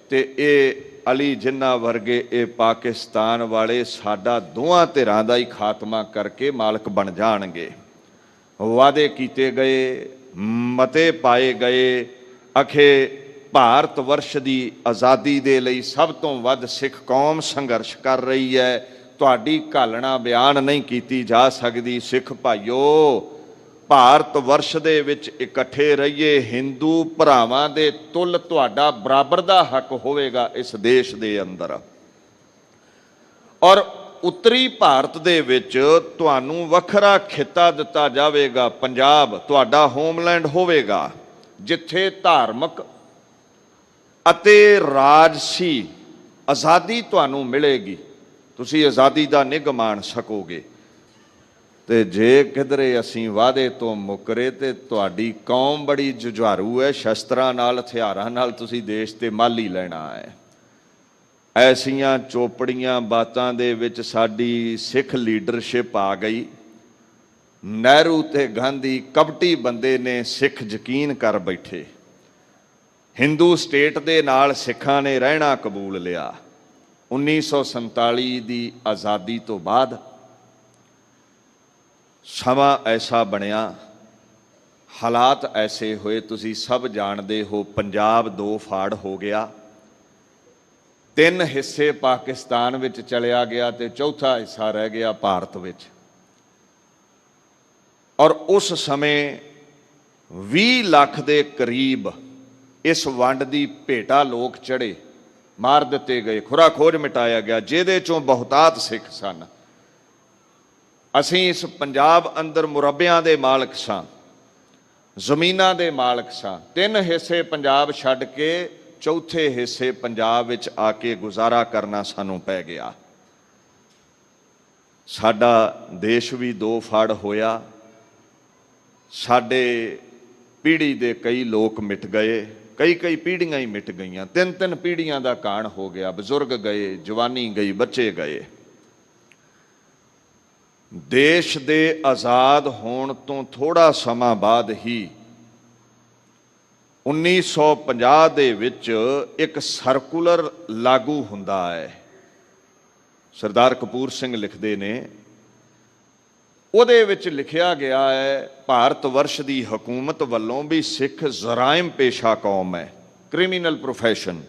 ਤੇ ਇਹ ਅਲੀ ਜਿੰਨਾ ਵਰਗੇ ਇਹ ਪਾਕਿਸਤਾਨ ਵਾਲੇ ਸਾਡਾ ਦੋਹਾਂ ਧਿਰਾਂ ਦਾ ਹੀ ਖਾਤਮਾ ਕਰਕੇ ਮਾਲਕ ਬਣ ਜਾਣਗੇ। ਵਾਅਦੇ ਕੀਤੇ ਗਏ, ਮਤੇ ਪਾਏ ਗਏ। ਅਖੇ ਭਾਰਤ ਵਰਸ਼ ਦੀ ਆਜ਼ਾਦੀ ਦੇ ਲਈ ਸਭ ਤੋਂ ਵੱਧ ਸਿੱਖ ਕੌਮ ਸੰਘਰਸ਼ ਕਰ ਰਹੀ ਹੈ। ਤੁਹਾਡੀ ਘਾਲਣਾ ਬਿਆਨ ਨਹੀਂ ਕੀਤੀ ਜਾ ਸਕਦੀ। ਸਿੱਖ ਭਾਈਓ, ਭਾਰਤ ਵਰਸ਼ ਦੇ ਵਿੱਚ ਇਕੱਠੇ ਰਹੀਏ, ਹਿੰਦੂ ਭਰਾਵਾਂ ਦੇ ਤੁੱਲ ਤੁਹਾਡਾ ਬਰਾਬਰ ਦਾ ਹੱਕ ਹੋਵੇਗਾ ਇਸ ਦੇਸ਼ ਦੇ ਅੰਦਰ। ਔਰ ਉੱਤਰੀ ਭਾਰਤ ਦੇ ਵਿੱਚ ਤੁਹਾਨੂੰ ਵੱਖਰਾ ਖਿੱਤਾ ਦਿੱਤਾ ਜਾਵੇਗਾ। ਪੰਜਾਬ ਤੁਹਾਡਾ ਹੋਮਲੈਂਡ ਹੋਵੇਗਾ, ਜਿੱਥੇ ਧਾਰਮਿਕ ਅਤੇ ਰਾਜਸੀ ਆਜ਼ਾਦੀ ਤੁਹਾਨੂੰ ਮਿਲੇਗੀ। ਤੁਸੀਂ ਆਜ਼ਾਦੀ ਦਾ ਨਿੱਘ ਮਾਣ ਸਕੋਗੇ। ਤੇ ਜੇ ਕਿਧਰੇ ਅਸੀਂ ਵਾਅਦੇ ਤੋਂ ਮੁੱਕਰੇ ਤੇ ਤੁਹਾਡੀ ਕੌਮ ਬੜੀ ਜੁਝਾਰੂ ਹੈ, ਸ਼ਸਤਰਾਂ ਨਾਲ, ਹਥਿਆਰਾਂ ਨਾਲ ਤੁਸੀਂ ਦੇਸ਼ ਤੇ ਮਾਲੀ ਲੈਣਾ ਹੈ। ਐਸੀਆਂ ਚੋਪੜੀਆਂ ਬਾਤਾਂ ਦੇ ਵਿੱਚ ਸਾਡੀ ਸਿੱਖ ਲੀਡਰਸ਼ਿਪ ਆ ਗਈ। ਨਹਿਰੂ ਤੇ ਗਾਂਧੀ ਕਪਟੀ ਬੰਦੇ ਨੇ, ਸਿੱਖ ਯਕੀਨ ਕਰ ਬੈਠੇ। ਹਿੰਦੂ ਸਟੇਟ ਦੇ ਨਾਲ ਸਿੱਖਾਂ ਨੇ ਰਹਿਣਾ ਕਬੂਲ ਲਿਆ। 1947 ਦੀ ਆਜ਼ਾਦੀ ਤੋਂ ਬਾਅਦ ਸਮਾਂ ਐਸਾ ਬਣਿਆ, ਹਾਲਾਤ ਐਸੇ ਹੋਏ, ਤੁਸੀਂ ਸਭ ਜਾਣਦੇ ਹੋ। ਪੰਜਾਬ 2 ਫਾੜ ਹੋ ਗਿਆ, 3 ਹਿੱਸੇ ਪਾਕਿਸਤਾਨ ਵਿੱਚ ਚਲਿਆ ਗਿਆ ਤੇ ਚੌਥਾ ਹਿੱਸਾ ਰਹਿ ਗਿਆ ਭਾਰਤ ਵਿੱਚ। ਔਰ ਉਸ ਸਮੇਂ 20 ਲੱਖ ਦੇ ਕਰੀਬ ਇਸ ਵੰਡ ਦੀ ਭੇਟਾ ਲੋਕ ਚੜੇ, ਮਾਰ ਦਿੱਤੇ ਗਏ, ਖੁਰਾ ਖੋਜ ਮਿਟਾਇਆ ਗਿਆ, ਜਿਹਦੇ ਚੋਂ ਬਹੁਤਾਤ ਸਿੱਖ ਸਨ। ਅਸੀਂ ਇਸ ਪੰਜਾਬ ਅੰਦਰ ਮੁਰੱਬਿਆਂ ਦੇ ਮਾਲਕ ਸਾਂ, ਜ਼ਮੀਨਾਂ ਦੇ ਮਾਲਕ ਸਾਂ। 3 ਹਿੱਸੇ ਪੰਜਾਬ ਛੱਡ ਕੇ ਚੌਥੇ ਹਿੱਸੇ ਪੰਜਾਬ ਵਿੱਚ ਆ ਕੇ ਗੁਜ਼ਾਰਾ ਕਰਨਾ ਸਾਨੂੰ ਪੈ ਗਿਆ। ਸਾਡਾ ਦੇਸ਼ ਵੀ 2 ਫਾੜ ਹੋਇਆ। ਸਾਡੇ ਪੀੜ੍ਹੀ ਦੇ ਕਈ ਲੋਕ ਮਿਟ ਗਏ, ਕਈ ਪੀੜ੍ਹੀਆਂ ਹੀ ਮਿਟ ਗਈਆਂ। 3 ਪੀੜ੍ਹੀਆਂ ਦਾ ਕਾਣ ਹੋ ਗਿਆ। ਬਜ਼ੁਰਗ ਗਏ, ਜਵਾਨੀ ਗਈ, ਬੱਚੇ ਗਏ। ਦੇਸ਼ ਦੇ ਆਜ਼ਾਦ ਹੋਣ ਤੋਂ ਥੋੜਾ ਸਮਾਂ ਬਾਅਦ ਹੀ 1950 ਦੇ ਵਿੱਚ ਇੱਕ ਸਰਕੂਲਰ ਲਾਗੂ ਹੁੰਦਾ ਹੈ। ਸਰਦਾਰ ਕਪੂਰ ਸਿੰਘ ਲਿਖਦੇ ਨੇ, ਉਹਦੇ ਵਿੱਚ ਲਿਖਿਆ ਗਿਆ ਹੈ ਭਾਰਤ ਵਰਸ਼ ਦੀ ਹਕੂਮਤ ਵੱਲੋਂ ਵੀ ਸਿੱਖ ਜ਼ਰਾਇਮ ਪੇਸ਼ਾ ਕੌਮ ਹੈ, ਕ੍ਰਿਮੀਨਲ ਪ੍ਰੋਫੈਸ਼ਨ,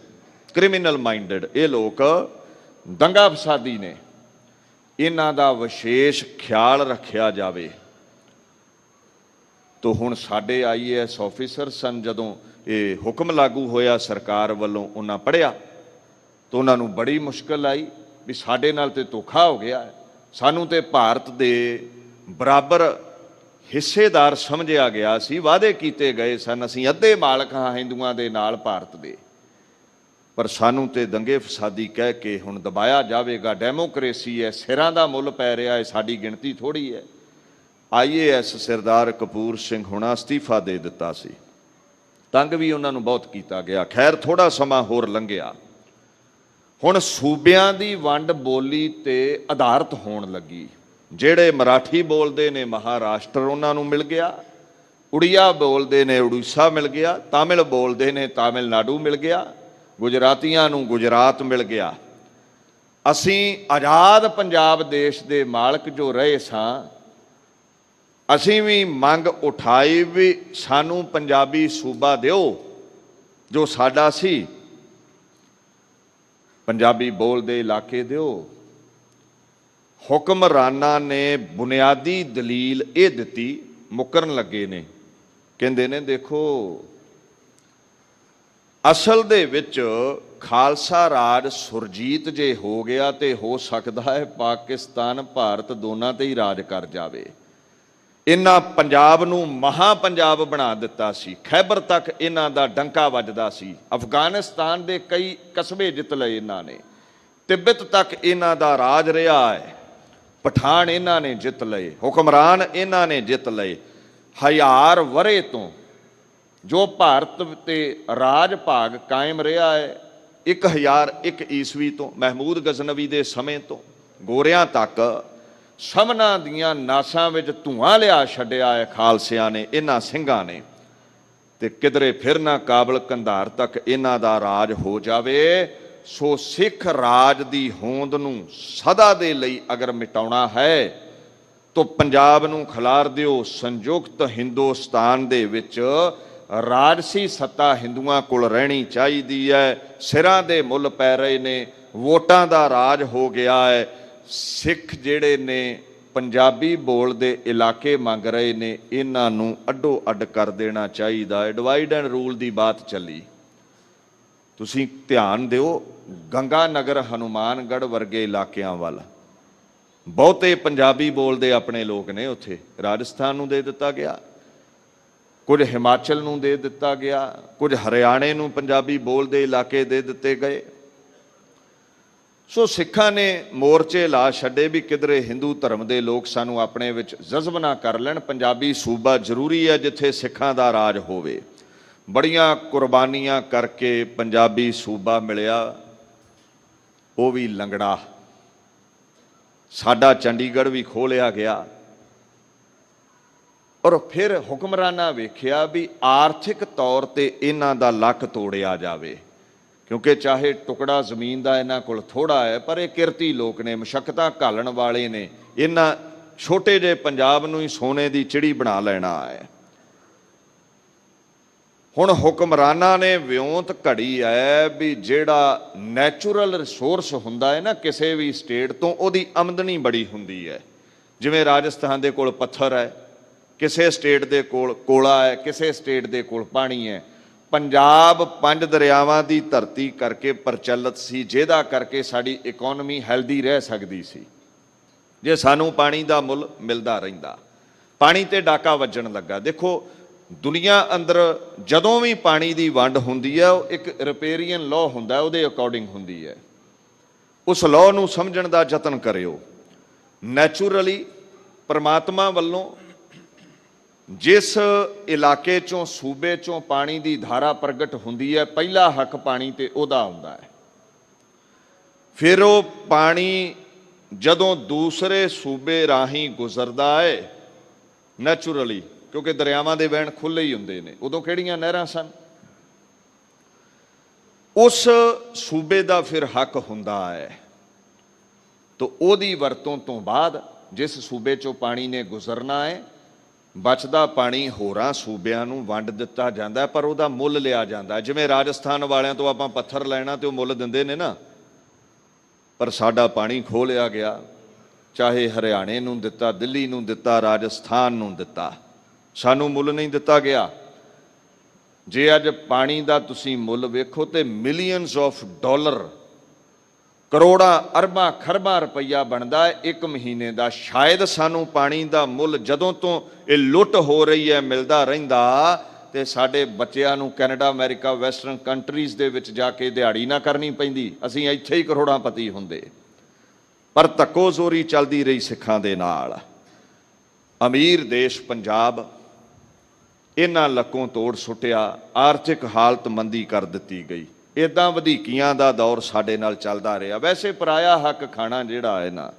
ਕ੍ਰਿਮੀਨਲ ਮਾਈਂਡਡ। ਇਹ ਲੋਕ ਦੰਗਾ ਫਸਾਦੀ ਨੇ, ਇਹਨਾਂ ਦਾ ਵਿਸ਼ੇਸ਼ ਖਿਆਲ ਰੱਖਿਆ ਜਾਵੇ। ਤੋ ਹੁਣ ਸਾਡੇ IAS ਆਫੀਸਰ ਸਨ, ਜਦੋਂ ਇਹ ਹੁਕਮ ਲਾਗੂ ਹੋਇਆ ਸਰਕਾਰ ਵੱਲੋਂ, ਉਹਨਾਂ ਪੜ੍ਹਿਆ ਤਾਂ ਉਹਨਾਂ ਨੂੰ ਬੜੀ ਮੁਸ਼ਕਲ ਆਈ ਵੀ ਸਾਡੇ ਨਾਲ ਤੇ ਧੋਖਾ ਹੋ ਗਿਆ ਹੈ। ਸਾਨੂੰ ਤੇ ਭਾਰਤ ਦੇ ਬਰਾਬਰ ਹਿੱਸੇਦਾਰ ਸਮਝਿਆ ਗਿਆ ਸੀ, ਵਾਅਦੇ ਕੀਤੇ ਗਏ ਸਨ, ਅਸੀਂ ਅੱਧੇ ਮਾਲਕ ਹਾਂ ਹਿੰਦੂਆਂ ਦੇ ਨਾਲ ਭਾਰਤ ਦੇ, ਪਰ ਸਾਨੂੰ ਤੇ ਦੰਗੇ ਫਸਾਦੀ ਕਹਿ ਕੇ ਹੁਣ ਦਬਾਇਆ ਜਾਵੇਗਾ। ਡੈਮੋਕ੍ਰੇਸੀ ਹੈ, ਸਿਰਾਂ ਦਾ ਮੁੱਲ ਪੈ ਰਿਹਾ ਹੈ, ਸਾਡੀ ਗਿਣਤੀ ਥੋੜ੍ਹੀ ਹੈ। IAS ਸਰਦਾਰ ਕਪੂਰ ਸਿੰਘ ਹੁਣਾਂ ਅਸਤੀਫਾ ਦੇ ਦਿੱਤਾ ਸੀ, ਤੰਗ ਵੀ ਉਹਨਾਂ ਨੂੰ ਬਹੁਤ ਕੀਤਾ ਗਿਆ। ਖੈਰ ਥੋੜ੍ਹਾ ਸਮਾਂ ਹੋਰ ਲੰਘਿਆ, ਹੁਣ ਸੂਬਿਆਂ ਦੀ ਵੰਡ ਬੋਲੀ ਤੇ ਆਧਾਰਿਤ ਹੋਣ ਲੱਗੀ। ਜਿਹੜੇ ਮਰਾਠੀ ਬੋਲਦੇ ਨੇ ਮਹਾਰਾਸ਼ਟਰ ਉਹਨਾਂ ਨੂੰ ਮਿਲ ਗਿਆ, ਉੜੀਆ ਬੋਲਦੇ ਨੇ ਉੜੀਸਾ ਮਿਲ ਗਿਆ, ਤਾਮਿਲ ਬੋਲਦੇ ਨੇ ਤਾਮਿਲਨਾਡੂ ਮਿਲ ਗਿਆ, ਗੁਜਰਾਤੀਆਂ ਨੂੰ ਗੁਜਰਾਤ ਮਿਲ ਗਿਆ। ਅਸੀਂ ਆਜ਼ਾਦ ਪੰਜਾਬ ਦੇਸ਼ ਦੇ ਮਾਲਕ ਜੋ ਰਹੇ ਸਾਂ, ਅਸੀਂ ਵੀ ਮੰਗ ਉਠਾਈ ਵੀ ਸਾਨੂੰ ਪੰਜਾਬੀ ਸੂਬਾ ਦਿਓ ਜੋ ਸਾਡਾ ਸੀ, ਪੰਜਾਬੀ ਬੋਲਦੇ ਇਲਾਕੇ ਦਿਓ। ਹੁਕਮਰਾਨਾਂ ਨੇ ਬੁਨਿਆਦੀ ਦਲੀਲ ਇਹ ਦਿੱਤੀ, ਮੁੱਕਰਨ ਲੱਗੇ ਨੇ, ਕਹਿੰਦੇ ਨੇ ਦੇਖੋ ਅਸਲ ਦੇ ਵਿੱਚ ਖਾਲਸਾ ਰਾਜ ਸੁਰਜੀਤ ਜੇ ਹੋ ਗਿਆ ਤੇ ਹੋ ਸਕਦਾ ਹੈ ਪਾਕਿਸਤਾਨ ਭਾਰਤ ਦੋਨਾਂ ਤੇ ਹੀ ਰਾਜ ਕਰ ਜਾਵੇ। ਇਹਨਾਂ ਪੰਜਾਬ ਨੂੰ ਮਹਾ ਪੰਜਾਬ ਬਣਾ ਦਿੱਤਾ ਸੀ, ਖੈਬਰ ਤੱਕ ਇਹਨਾਂ ਦਾ ਡੰਕਾ ਵੱਜਦਾ ਸੀ, ਅਫਗਾਨਿਸਤਾਨ ਦੇ ਕਈ ਕਸਬੇ ਜਿੱਤ ਲਏ ਇਹਨਾਂ ਨੇ, ਤਿੱਬਤ ਤੱਕ ਇਹਨਾਂ ਦਾ ਰਾਜ ਰਿਹਾ ਹੈ, ਪਠਾਨ ਇਹਨਾਂ ਨੇ ਜਿੱਤ ਲਏ, ਹੁਕਮਰਾਨ ਇਹਨਾਂ ਨੇ ਜਿੱਤ ਲਏ। 1000 ਵਰ੍ਹੇ ਤੋਂ ਜੋ ਭਾਰਤ ਤੇ ਰਾਜ ਭਾਗ ਕਾਇਮ ਰਿਹਾ ਹੈ, 1001 ਈਸਵੀ ਤੋਂ ਮਹਿਮੂਦ ਗਜ਼ਨਵੀ ਦੇ ਸਮੇਂ ਤੋਂ ਗੋਰਿਆਂ ਤੱਕ ਸਮਨਾਂ ਦੀਆਂ ਨਾਸਾਂ ਵਿੱਚ ਧੂਆਂ ਲਿਆ ਛੱਡਿਆ ਹੈ ਖਾਲਸਿਆਂ ਨੇ, ਇਹਨਾਂ ਸਿੰਘਾਂ ਨੇ। ਤੇ ਕਿਧਰੇ ਫਿਰ ਨਾ ਕਾਬਲ ਕੰਧਾਰ ਤੱਕ ਇਹਨਾਂ ਦਾ ਰਾਜ ਹੋ ਜਾਵੇ। ਸੋ ਸਿੱਖ ਰਾਜ ਦੀ ਹੋਂਦ ਨੂੰ ਸਦਾ ਦੇ ਲਈ ਅਗਰ ਮਿਟਾਉਣਾ ਹੈ ਤਾਂ ਪੰਜਾਬ ਨੂੰ ਖਿਲਾਰ ਦਿਓ। ਸੰਯੁਕਤ ਹਿੰਦੁਸਤਾਨ ਦੇ ਵਿੱਚ ਰਾਜਸੀ ਸੱਤਾ ਹਿੰਦੂਆਂ ਕੋਲ ਰਹਿਣੀ ਚਾਹੀਦੀ ਹੈ। ਸਿਰਾਂ ਦੇ ਮੁੱਲ ਪੈ ਰਹੇ ਨੇ, ਵੋਟਾਂ ਦਾ ਰਾਜ ਹੋ ਗਿਆ ਹੈ। ਸਿੱਖ ਜਿਹੜੇ ਨੇ ਪੰਜਾਬੀ ਬੋਲਦੇ ਇਲਾਕੇ ਮੰਗ ਰਹੇ ਨੇ, ਇਹਨਾਂ ਨੂੰ ਅੱਡੋ ਅੱਡ ਕਰ ਦੇਣਾ ਚਾਹੀਦਾ ਹੈ। ਡਿਵਾਈਡ ਐਂਡ ਰੂਲ ਦੀ ਬਾਤ ਚੱਲੀ, ਤੁਸੀਂ ਧਿਆਨ ਦਿਓ ਗੰਗਾ ਨਗਰ ਹਨੂਮਾਨਗੜ੍ਹ ਵਰਗੇ ਇਲਾਕਿਆਂ ਵੱਲ ਬਹੁਤੇ ਪੰਜਾਬੀ ਬੋਲਦੇ ਆਪਣੇ ਲੋਕ ਨੇ। ਉੱਥੇ ਰਾਜਸਥਾਨ ਨੂੰ ਦੇ ਦਿੱਤਾ ਗਿਆ, ਕੁਝ ਹਿਮਾਚਲ ਨੂੰ ਦੇ ਦਿੱਤਾ ਗਿਆ, ਕੁਝ ਹਰਿਆਣੇ ਨੂੰ ਪੰਜਾਬੀ ਬੋਲਦੇ ਇਲਾਕੇ ਦੇ ਦਿੱਤੇ ਗਏ। ਸੋ ਸਿੱਖਾਂ ਨੇ ਮੋਰਚੇ ਲਾ ਛੱਡੇ ਵੀ ਕਿਧਰੇ ਹਿੰਦੂ ਧਰਮ ਦੇ ਲੋਕ ਸਾਨੂੰ ਆਪਣੇ ਵਿੱਚ ਜਜ਼ਬ ਨਾ ਕਰ ਲੈਣ। ਪੰਜਾਬੀ ਸੂਬਾ ਜ਼ਰੂਰੀ ਹੈ ਜਿੱਥੇ ਸਿੱਖਾਂ ਦਾ ਰਾਜ ਹੋਵੇ। ਬੜੀਆਂ ਕੁਰਬਾਨੀਆਂ ਕਰਕੇ ਪੰਜਾਬੀ ਸੂਬਾ ਮਿਲਿਆ, ਉਹ ਵੀ ਲੰਗੜਾ। ਸਾਡਾ ਚੰਡੀਗੜ੍ਹ ਵੀ ਖੋਹ ਲਿਆ ਗਿਆ। ਔਰ ਫਿਰ ਹੁਕਮਰਾਨਾਂ ਵੇਖਿਆ ਵੀ ਆਰਥਿਕ ਤੌਰ ਤੇ ਇਹਨਾਂ ਦਾ ਲੱਕ ਤੋੜਿਆ ਜਾਵੇ, ਕਿਉਂਕਿ ਚਾਹੇ ਟੁਕੜਾ ਜ਼ਮੀਨ ਦਾ ਇਹਨਾਂ ਕੋਲ ਥੋੜਾ ਹੈ, ਪਰ ਇਹ ਕਿਰਤੀ ਲੋਕ ਨੇ, ਮਸ਼ੱਕਤਾਂ ਘਾਲਣ ਵਾਲੇ ਨੇ। ਇਹਨਾਂ ਛੋਟੇ ਜਿਹੇ ਪੰਜਾਬ ਨੂੰ ਹੀ ਸੋਨੇ ਦੀ ਚਿੜੀ ਬਣਾ ਲੈਣਾ ਹੈ। ਹੁਣ ਹੁਕਮਰਾਨਾਂ ਨੇ ਵਿਉਂਤ ਘੜੀ ਹੈ ਵੀ ਜਿਹੜਾ ਨੈਚੁਰਲ ਰਿਸੋਰਸ ਹੁੰਦਾ ਹੈ ਨਾ ਕਿਸੇ ਵੀ ਸਟੇਟ ਤੋਂ, ਉਹਦੀ ਆਮਦਨੀ ਬੜੀ ਹੁੰਦੀ ਹੈ। ਜਿਵੇਂ ਰਾਜਸਥਾਨ ਦੇ ਕੋਲ ਪੱਥਰ ਹੈ, ਕਿਸੇ ਸਟੇਟ ਦੇ ਕੋਲ ਕੋਲਾ ਹੈ, ਕਿਸੇ ਸਟੇਟ ਦੇ ਕੋਲ ਪਾਣੀ ਹੈ। ਪੰਜਾਬ 5 ਦਰਿਆਵਾਂ ਦੀ ਧਰਤੀ ਕਰਕੇ ਪ੍ਰਚਲਿਤ ਸੀ, ਜਿਹਦਾ ਕਰਕੇ ਸਾਡੀ ਇਕਨੋਮੀ ਹੈਲਦੀ ਰਹਿ ਸਕਦੀ ਸੀ। ਜੇ ਸਾਨੂੰ ਪਾਣੀ ਦਾ ਮੁੱਲ ਮਿਲਦਾ ਰਹਿੰਦਾ, ਪਾਣੀ ਤੇ ਡਾਕਾ ਵੱਜਣ ਲੱਗਾ। ਦੇਖੋ ਦੁਨੀਆ ਅੰਦਰ ਜਦੋਂ ਵੀ ਪਾਣੀ ਦੀ ਵੰਡ ਹੁੰਦੀ ਹੈ, ਉਹ ਇੱਕ ਰਿਪੇਰੀਅਨ ਲਾਅ ਹੁੰਦਾ, ਉਹਦੇ ਅਕੋਰਡਿੰਗ ਹੁੰਦੀ ਹੈ। ਉਸ ਲਾਅ ਨੂੰ ਸਮਝਣ ਦਾ ਯਤਨ ਕਰਿਓ। ਨੈਚੁਰਲੀ ਪਰਮਾਤਮਾ ਵੱਲੋਂ ਜਿਸ ਇਲਾਕੇ ਚੋਂ ਸੂਬੇ ਚੋਂ ਪਾਣੀ ਦੀ ਧਾਰਾ ਪ੍ਰਗਟ ਹੁੰਦੀ ਹੈ, ਪਹਿਲਾ ਹੱਕ ਪਾਣੀ ਤੇ ਉਹਦਾ ਹੁੰਦਾ ਹੈ। ਫਿਰ ਉਹ ਪਾਣੀ ਜਦੋਂ ਦੂਸਰੇ ਸੂਬੇ ਰਾਹੀਂ ਗੁਜ਼ਰਦਾ ਹੈ ਨੈਚੁਰਲੀ, ਕਿਉਂਕਿ ਦਰਿਆਵਾਂ ਦੇ ਵਹਿਣ ਖੁੱਲ੍ਹੇ ਹੀ ਹੁੰਦੇ ਨੇ, ਉਦੋਂ ਕਿਹੜੀਆਂ ਨਹਿਰਾਂ ਸਨ, ਉਸ ਸੂਬੇ ਦਾ ਫਿਰ ਹੱਕ ਹੁੰਦਾ ਹੈ। ਤਾਂ ਉਹਦੀ ਵਰਤੋਂ ਤੋਂ ਬਾਅਦ ਜਿਸ ਸੂਬੇ ਚੋਂ ਪਾਣੀ ਨੇ ਗੁਜ਼ਰਨਾ ਹੈ, ਬਚਦਾ ਪਾਣੀ ਹੋਰਾਂ ਸੂਬਿਆਂ ਨੂੰ ਵੰਡ ਦਿੱਤਾ ਜਾਂਦਾ, ਪਰ ਉਹਦਾ ਮੁੱਲ ਲਿਆ ਜਾਂਦਾ। ਜਿਵੇਂ ਰਾਜਸਥਾਨ ਵਾਲਿਆਂ ਤੋਂ ਆਪਾਂ ਪੱਥਰ ਲੈਣਾ ਤੇ ਉਹ ਮੁੱਲ ਦਿੰਦੇ ਨੇ ਨਾ, ਪਰ ਸਾਡਾ ਪਾਣੀ ਖੋਹ ਲਿਆ ਗਿਆ। ਚਾਹੇ ਹਰਿਆਣੇ ਨੂੰ ਦਿੱਤਾ, ਦਿੱਲੀ ਨੂੰ ਦਿੱਤਾ, ਰਾਜਸਥਾਨ ਨੂੰ ਦਿੱਤਾ, ਸਾਨੂੰ ਮੁੱਲ ਨਹੀਂ ਦਿੱਤਾ ਗਿਆ। ਜੇ ਅੱਜ ਪਾਣੀ ਦਾ ਤੁਸੀਂ ਮੁੱਲ ਵੇਖੋ ਤੇ ਮਿਲੀਅਨਸ ਆਫ ਡਾਲਰ ਕਰੋੜਾਂ ਅਰਬਾਂ ਖਰਬਾਂ ਰੁਪਈਆ ਬਣਦਾ ਹੈ ਇੱਕ ਮਹੀਨੇ ਦਾ। ਸ਼ਾਇਦ ਸਾਨੂੰ ਪਾਣੀ ਦਾ ਮੁੱਲ ਜਦੋਂ ਤੋਂ ਇਹ ਲੁੱਟ ਹੋ ਰਹੀ ਹੈ ਮਿਲਦਾ ਰਹਿੰਦਾ ਤੇ ਸਾਡੇ ਬੱਚਿਆਂ ਨੂੰ ਕੈਨੇਡਾ, ਅਮਰੀਕਾ, ਵੈਸਟਰਨ ਕੰਟਰੀਜ਼ ਦੇ ਵਿੱਚ ਜਾ ਕੇ ਦਿਹਾੜੀ ਨਾ ਕਰਨੀ ਪੈਂਦੀ, ਅਸੀਂ ਇੱਥੇ ਹੀ ਕਰੋੜਾਂਪਤੀ ਹੁੰਦੇ। ਪਰ ਧੱਕੋ ਜ਼ੋਰੀ ਚੱਲਦੀ ਰਹੀ ਸਿੱਖਾਂ ਦੇ ਨਾਲ। ਅਮੀਰ ਦੇਸ਼ ਪੰਜਾਬ ਇਹਨਾਂ ਲੱਕੋਂ ਤੋੜ ਸੁੱਟਿਆ, ਆਰਥਿਕ ਹਾਲਤ ਮੰਦੀ ਕਰ ਦਿੱਤੀ ਗਈ। ਇੱਦਾਂ ਵਧੀਕੀਆਂ ਦਾ ਦੌਰ ਸਾਡੇ ਨਾਲ ਚੱਲਦਾ ਰਿਹਾ। ਵੈਸੇ ਪਰਾਇਆ ਹੱਕ ਖਾਣਾ ਜਿਹੜਾ ਹੈ ਨਾ,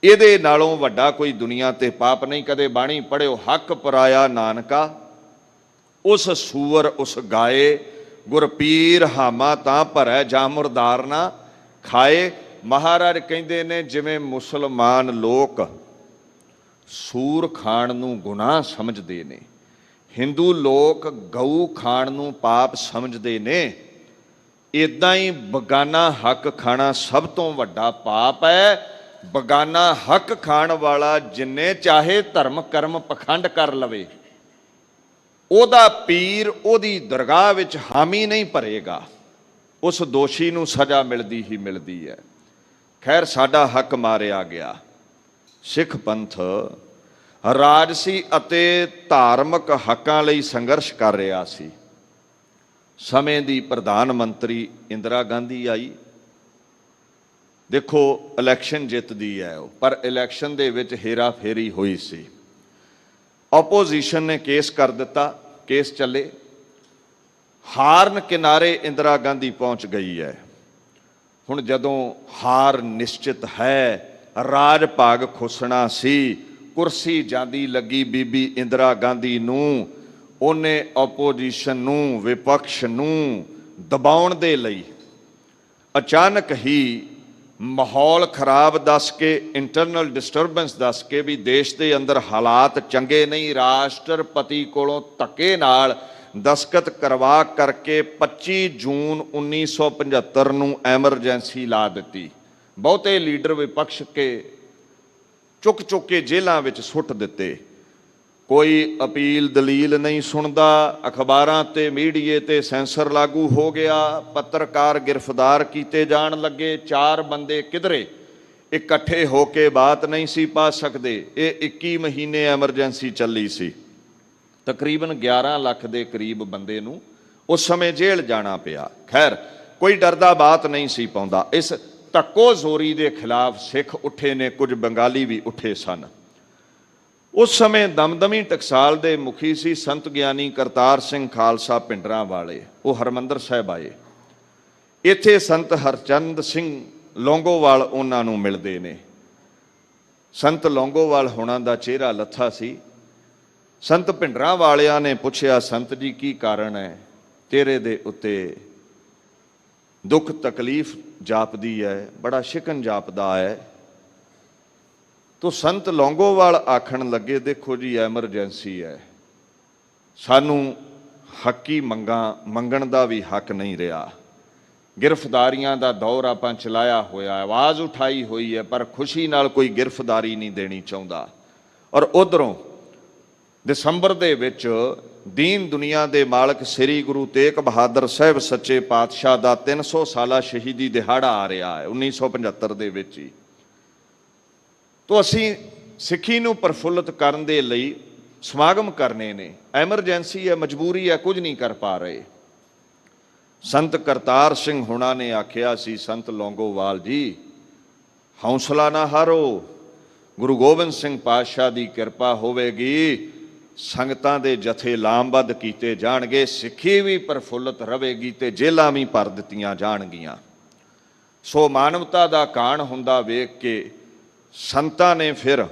ਇਹਦੇ ਨਾਲੋਂ ਵੱਡਾ ਕੋਈ ਦੁਨੀਆ ਤੇ ਪਾਪ ਨਹੀਂ। ਕਦੇ ਬਾਣੀ ਪੜ੍ਹਿਓ, ਹੱਕ ਪਰਾਇਆ ਨਾਨਕਾ, ਉਸ ਸੂਰ ਉਸ ਗਾਏ, ਗੁਰਪੀਰ ਹਾਮਾ ਤਾਂ ਭਰੈ ਜਾਂ ਮੁਰਦਾਰ ਨਾ ਖਾਏ। ਮਹਾਰਾਜ ਕਹਿੰਦੇ ਨੇ ਜਿਵੇਂ ਮੁਸਲਮਾਨ ਲੋਕ ਸੂਰ ਖਾਣ ਨੂੰ ਗੁਨਾਹ ਸਮਝਦੇ ਨੇ, ਹਿੰਦੂ ਲੋਕ ਗਊ ਖਾਣ ਨੂੰ ਪਾਪ ਸਮਝਦੇ ਨੇ, ਇੱਦਾਂ ਹੀ ਬਗਾਨਾ ਹੱਕ ਖਾਣਾ ਸਭ ਤੋਂ ਵੱਡਾ ਪਾਪ ਹੈ। ਬਗਾਨਾ ਹੱਕ ਖਾਣ ਵਾਲਾ ਜਿੰਨੇ ਚਾਹੇ ਧਰਮ ਕਰਮ ਪਖੰਡ ਕਰ ਲਵੇ, ਉਹਦਾ ਪੀਰ ਉਹਦੀ ਦਰਗਾਹ ਵਿੱਚ ਹਾਮੀ ਨਹੀਂ ਭਰੇਗਾ, ਉਸ ਦੋਸ਼ੀ ਨੂੰ ਸਜ਼ਾ ਮਿਲਦੀ ਹੀ ਮਿਲਦੀ ਹੈ। ਖੈਰ, ਸਾਡਾ ਹੱਕ ਮਾਰਿਆ ਗਿਆ। ਸਿੱਖ ਪੰਥ ਰਾਜਸੀ ਅਤੇ ਧਾਰਮਿਕ ਹੱਕਾਂ ਲਈ ਸੰਘਰਸ਼ ਕਰ ਰਿਹਾ ਸੀ। ਸਮੇਂ ਦੀ ਪ੍ਰਧਾਨ ਮੰਤਰੀ ਇੰਦਰਾ ਗਾਂਧੀ ਆਈ। ਦੇਖੋ, ਇਲੈਕਸ਼ਨ ਜਿੱਤਦੀ ਹੈ ਉਹ, ਪਰ ਇਲੈਕਸ਼ਨ ਦੇ ਵਿੱਚ ਹੇਰਾ ਫੇਰੀ ਹੋਈ ਸੀ। ਆਪੋਜੀਸ਼ਨ ਨੇ ਕੇਸ ਕਰ ਦਿੱਤਾ, ਕੇਸ ਚੱਲੇ, ਹਾਰਨ ਕਿਨਾਰੇ ਇੰਦਰਾ ਗਾਂਧੀ ਪਹੁੰਚ ਗਈ ਹੈ। ਹੁਣ ਜਦੋਂ ਹਾਰ ਨਿਸ਼ਚਿਤ ਹੈ, ਰਾਜ ਭਾਗ ਖੁੱਸਣਾ ਸੀ, ਕੁਰਸੀ ਜਾਂਦੀ ਲੱਗੀ ਬੀਬੀ ਇੰਦਰਾ ਗਾਂਧੀ ਨੂੰ, ਉਹਨੇ ਆਪੋਜੀਸ਼ਨ ਨੂੰ, ਵਿਪਕਸ਼ ਨੂੰ ਦਬਾਉਣ ਦੇ ਲਈ ਅਚਾਨਕ ਹੀ ਮਾਹੌਲ ਖਰਾਬ ਦੱਸ ਕੇ, ਇੰਟਰਨਲ ਡਿਸਟਰਬੈਂਸ ਦੱਸ ਕੇ ਵੀ ਦੇਸ਼ ਦੇ ਅੰਦਰ ਹਾਲਾਤ ਚੰਗੇ ਨਹੀਂ, ਰਾਸ਼ਟਰਪਤੀ ਕੋਲੋਂ ਧੱਕੇ ਨਾਲ ਦਸਤਖਤ ਕਰਵਾ ਕਰਕੇ 25 ਜੂਨ 1975 ਨੂੰ ਐਮਰਜੈਂਸੀ ਲਾ ਦਿੱਤੀ। ਬਹੁਤੇ ਲੀਡਰ ਵਿਪਕਸ਼ ਕੇ ਚੁੱਕ ਚੁੱਕ ਕੇ ਜੇਲ੍ਹਾਂ ਵਿੱਚ ਸੁੱਟ ਦਿੱਤੇ। ਕੋਈ ਅਪੀਲ ਦਲੀਲ ਨਹੀਂ ਸੁਣਦਾ, ਅਖਬਾਰਾਂ ਤੇ ਮੀਡੀਏ ਤੇ ਸੈਂਸਰ ਲਾਗੂ ਹੋ ਗਿਆ, ਪੱਤਰਕਾਰ ਗ੍ਰਿਫਤਾਰ ਕੀਤੇ ਜਾਣ ਲੱਗੇ। 4 ਬੰਦੇ ਕਿਧਰੇ ਇਕੱਠੇ ਹੋ ਕੇ ਬਾਤ ਨਹੀਂ ਸੀ ਪਾ ਸਕਦੇ। ਇਹ 21 ਮਹੀਨੇ ਐਮਰਜੈਂਸੀ ਚੱਲੀ ਸੀ। ਤਕਰੀਬਨ 11 ਲੱਖ ਦੇ ਕਰੀਬ ਬੰਦੇ ਨੂੰ ਉਸ ਸਮੇਂ ਜੇਲ੍ਹ ਜਾਣਾ ਪਿਆ। ਖੈਰ, ਕੋਈ ਡਰਦਾ ਬਾਤ ਨਹੀਂ ਸੀ ਪਾਉਂਦਾ। ਇਸ ਧੱਕੋ ਜ਼ੋਰੀ ਦੇ ਖਿਲਾਫ ਸਿੱਖ ਉੱਠੇ ਨੇ, ਕੁਝ ਬੰਗਾਲੀ ਵੀ ਉੱਠੇ ਸਨ। ਉਸ ਸਮੇਂ ਦਮਦਮੀ ਟਕਸਾਲ ਦੇ ਮੁਖੀ ਸੀ ਸੰਤ ਗਿਆਨੀ ਕਰਤਾਰ ਸਿੰਘ ਖਾਲਸਾ ਭਿੰਡਰਾਂ ਵਾਲੇ। ਉਹ ਹਰਿਮੰਦਰ ਸਾਹਿਬ ਆਏ। ਇੱਥੇ ਸੰਤ ਹਰਚੰਦ ਸਿੰਘ ਲੌਂਗੋਵਾਲ ਉਹਨਾਂ ਨੂੰ ਮਿਲਦੇ ਨੇ। ਸੰਤ ਲੌਂਗੋਵਾਲ ਹੋਣਾ ਦਾ ਚਿਹਰਾ ਲੱਥਾ ਸੀ। ਸੰਤ ਭਿੰਡਰਾਂ ਵਾਲਿਆਂ ਨੇ ਪੁੱਛਿਆ, ਸੰਤ ਜੀ ਕੀ ਕਾਰਨ ਹੈ, ਤੇਰੇ ਦੇ ਉੱਤੇ ਦੁੱਖ ਤਕਲੀਫ ਜਾਪਦੀ ਹੈ, ਬੜਾ ਸ਼ਿਕਨ ਜਾਪਦਾ ਹੈ। ਤੋ ਸੰਤ ਲੌਂਗੋਵਾਲ ਆਖਣ ਲੱਗੇ, ਦੇਖੋ ਜੀ ਐਮਰਜੈਂਸੀ ਹੈ, ਸਾਨੂੰ ਹੱਕੀ ਮੰਗਣ ਦਾ ਵੀ ਹੱਕ ਨਹੀਂ ਰਿਹਾ। ਗਿਰਫਤਾਰੀਆਂ ਦਾ ਦੌਰ ਆਪਾਂ ਚਲਾਇਆ ਹੋਇਆ, ਆਵਾਜ਼ ਉਠਾਈ ਹੋਈ ਹੈ, ਪਰ ਖੁਸ਼ੀ ਨਾਲ ਕੋਈ ਗਿਰਫਤਾਰੀ ਨਹੀਂ ਦੇਣੀ ਚਾਹੁੰਦਾ। ਔਰ ਉਧਰੋਂ ਦਸੰਬਰ ਦੇ ਵਿੱਚ ਦੀਨ ਦੁਨੀਆ ਦੇ ਮਾਲਕ ਸ੍ਰੀ ਗੁਰੂ ਤੇਗ ਬਹਾਦਰ ਸਾਹਿਬ ਸੱਚੇ ਪਾਤਸ਼ਾਹ ਦਾ 300 ਸਾਲਾ ਸ਼ਹੀਦੀ ਦਿਹਾੜਾ ਆ ਰਿਹਾ ਹੈ 1975 ਦੇ ਵਿੱਚ ਹੀ। ਤੋ ਅਸੀਂ ਸਿੱਖੀ ਨੂੰ ਪ੍ਰਫੁੱਲਤ ਕਰਨ ਦੇ ਲਈ ਸਮਾਗਮ ਕਰਨੇ ਨੇ, ਐਮਰਜੈਂਸੀ ਹੈ, ਮਜਬੂਰੀ ਹੈ, ਕੁਝ ਨਹੀਂ ਕਰ ਪਾ ਰਹੇ। ਸੰਤ ਕਰਤਾਰ ਸਿੰਘ ਹੁਣਾਂ ਨੇ ਆਖਿਆ ਸੀ, ਸੰਤ ਲੌਂਗੋਵਾਲ ਜੀ ਹੌਸਲਾ ਨਾ ਹਾਰੋ, ਗੁਰੂ ਗੋਬਿੰਦ ਸਿੰਘ ਪਾਤਸ਼ਾਹ ਦੀ ਕਿਰਪਾ ਹੋਵੇਗੀ, ਸੰਗਤਾਂ ਦੇ ਜਥੇ ਲਾਮਬੱਧ ਕੀਤੇ ਜਾਣਗੇ, ਸਿੱਖੀ ਵੀ ਪ੍ਰਫੁੱਲਤ ਰਹੇਗੀ ਤੇ ਜੇਲ੍ਹਾਂ ਵੀ ਭਰ ਦਿੱਤੀਆਂ ਜਾਣਗੀਆਂ। ਸੋ ਮਾਨਵਤਾ ਦਾ ਕਾਣ ਹੁੰਦਾ ਵੇਖ ਕੇ ਸੰਤਾਂ ਨੇ ਫਿਰ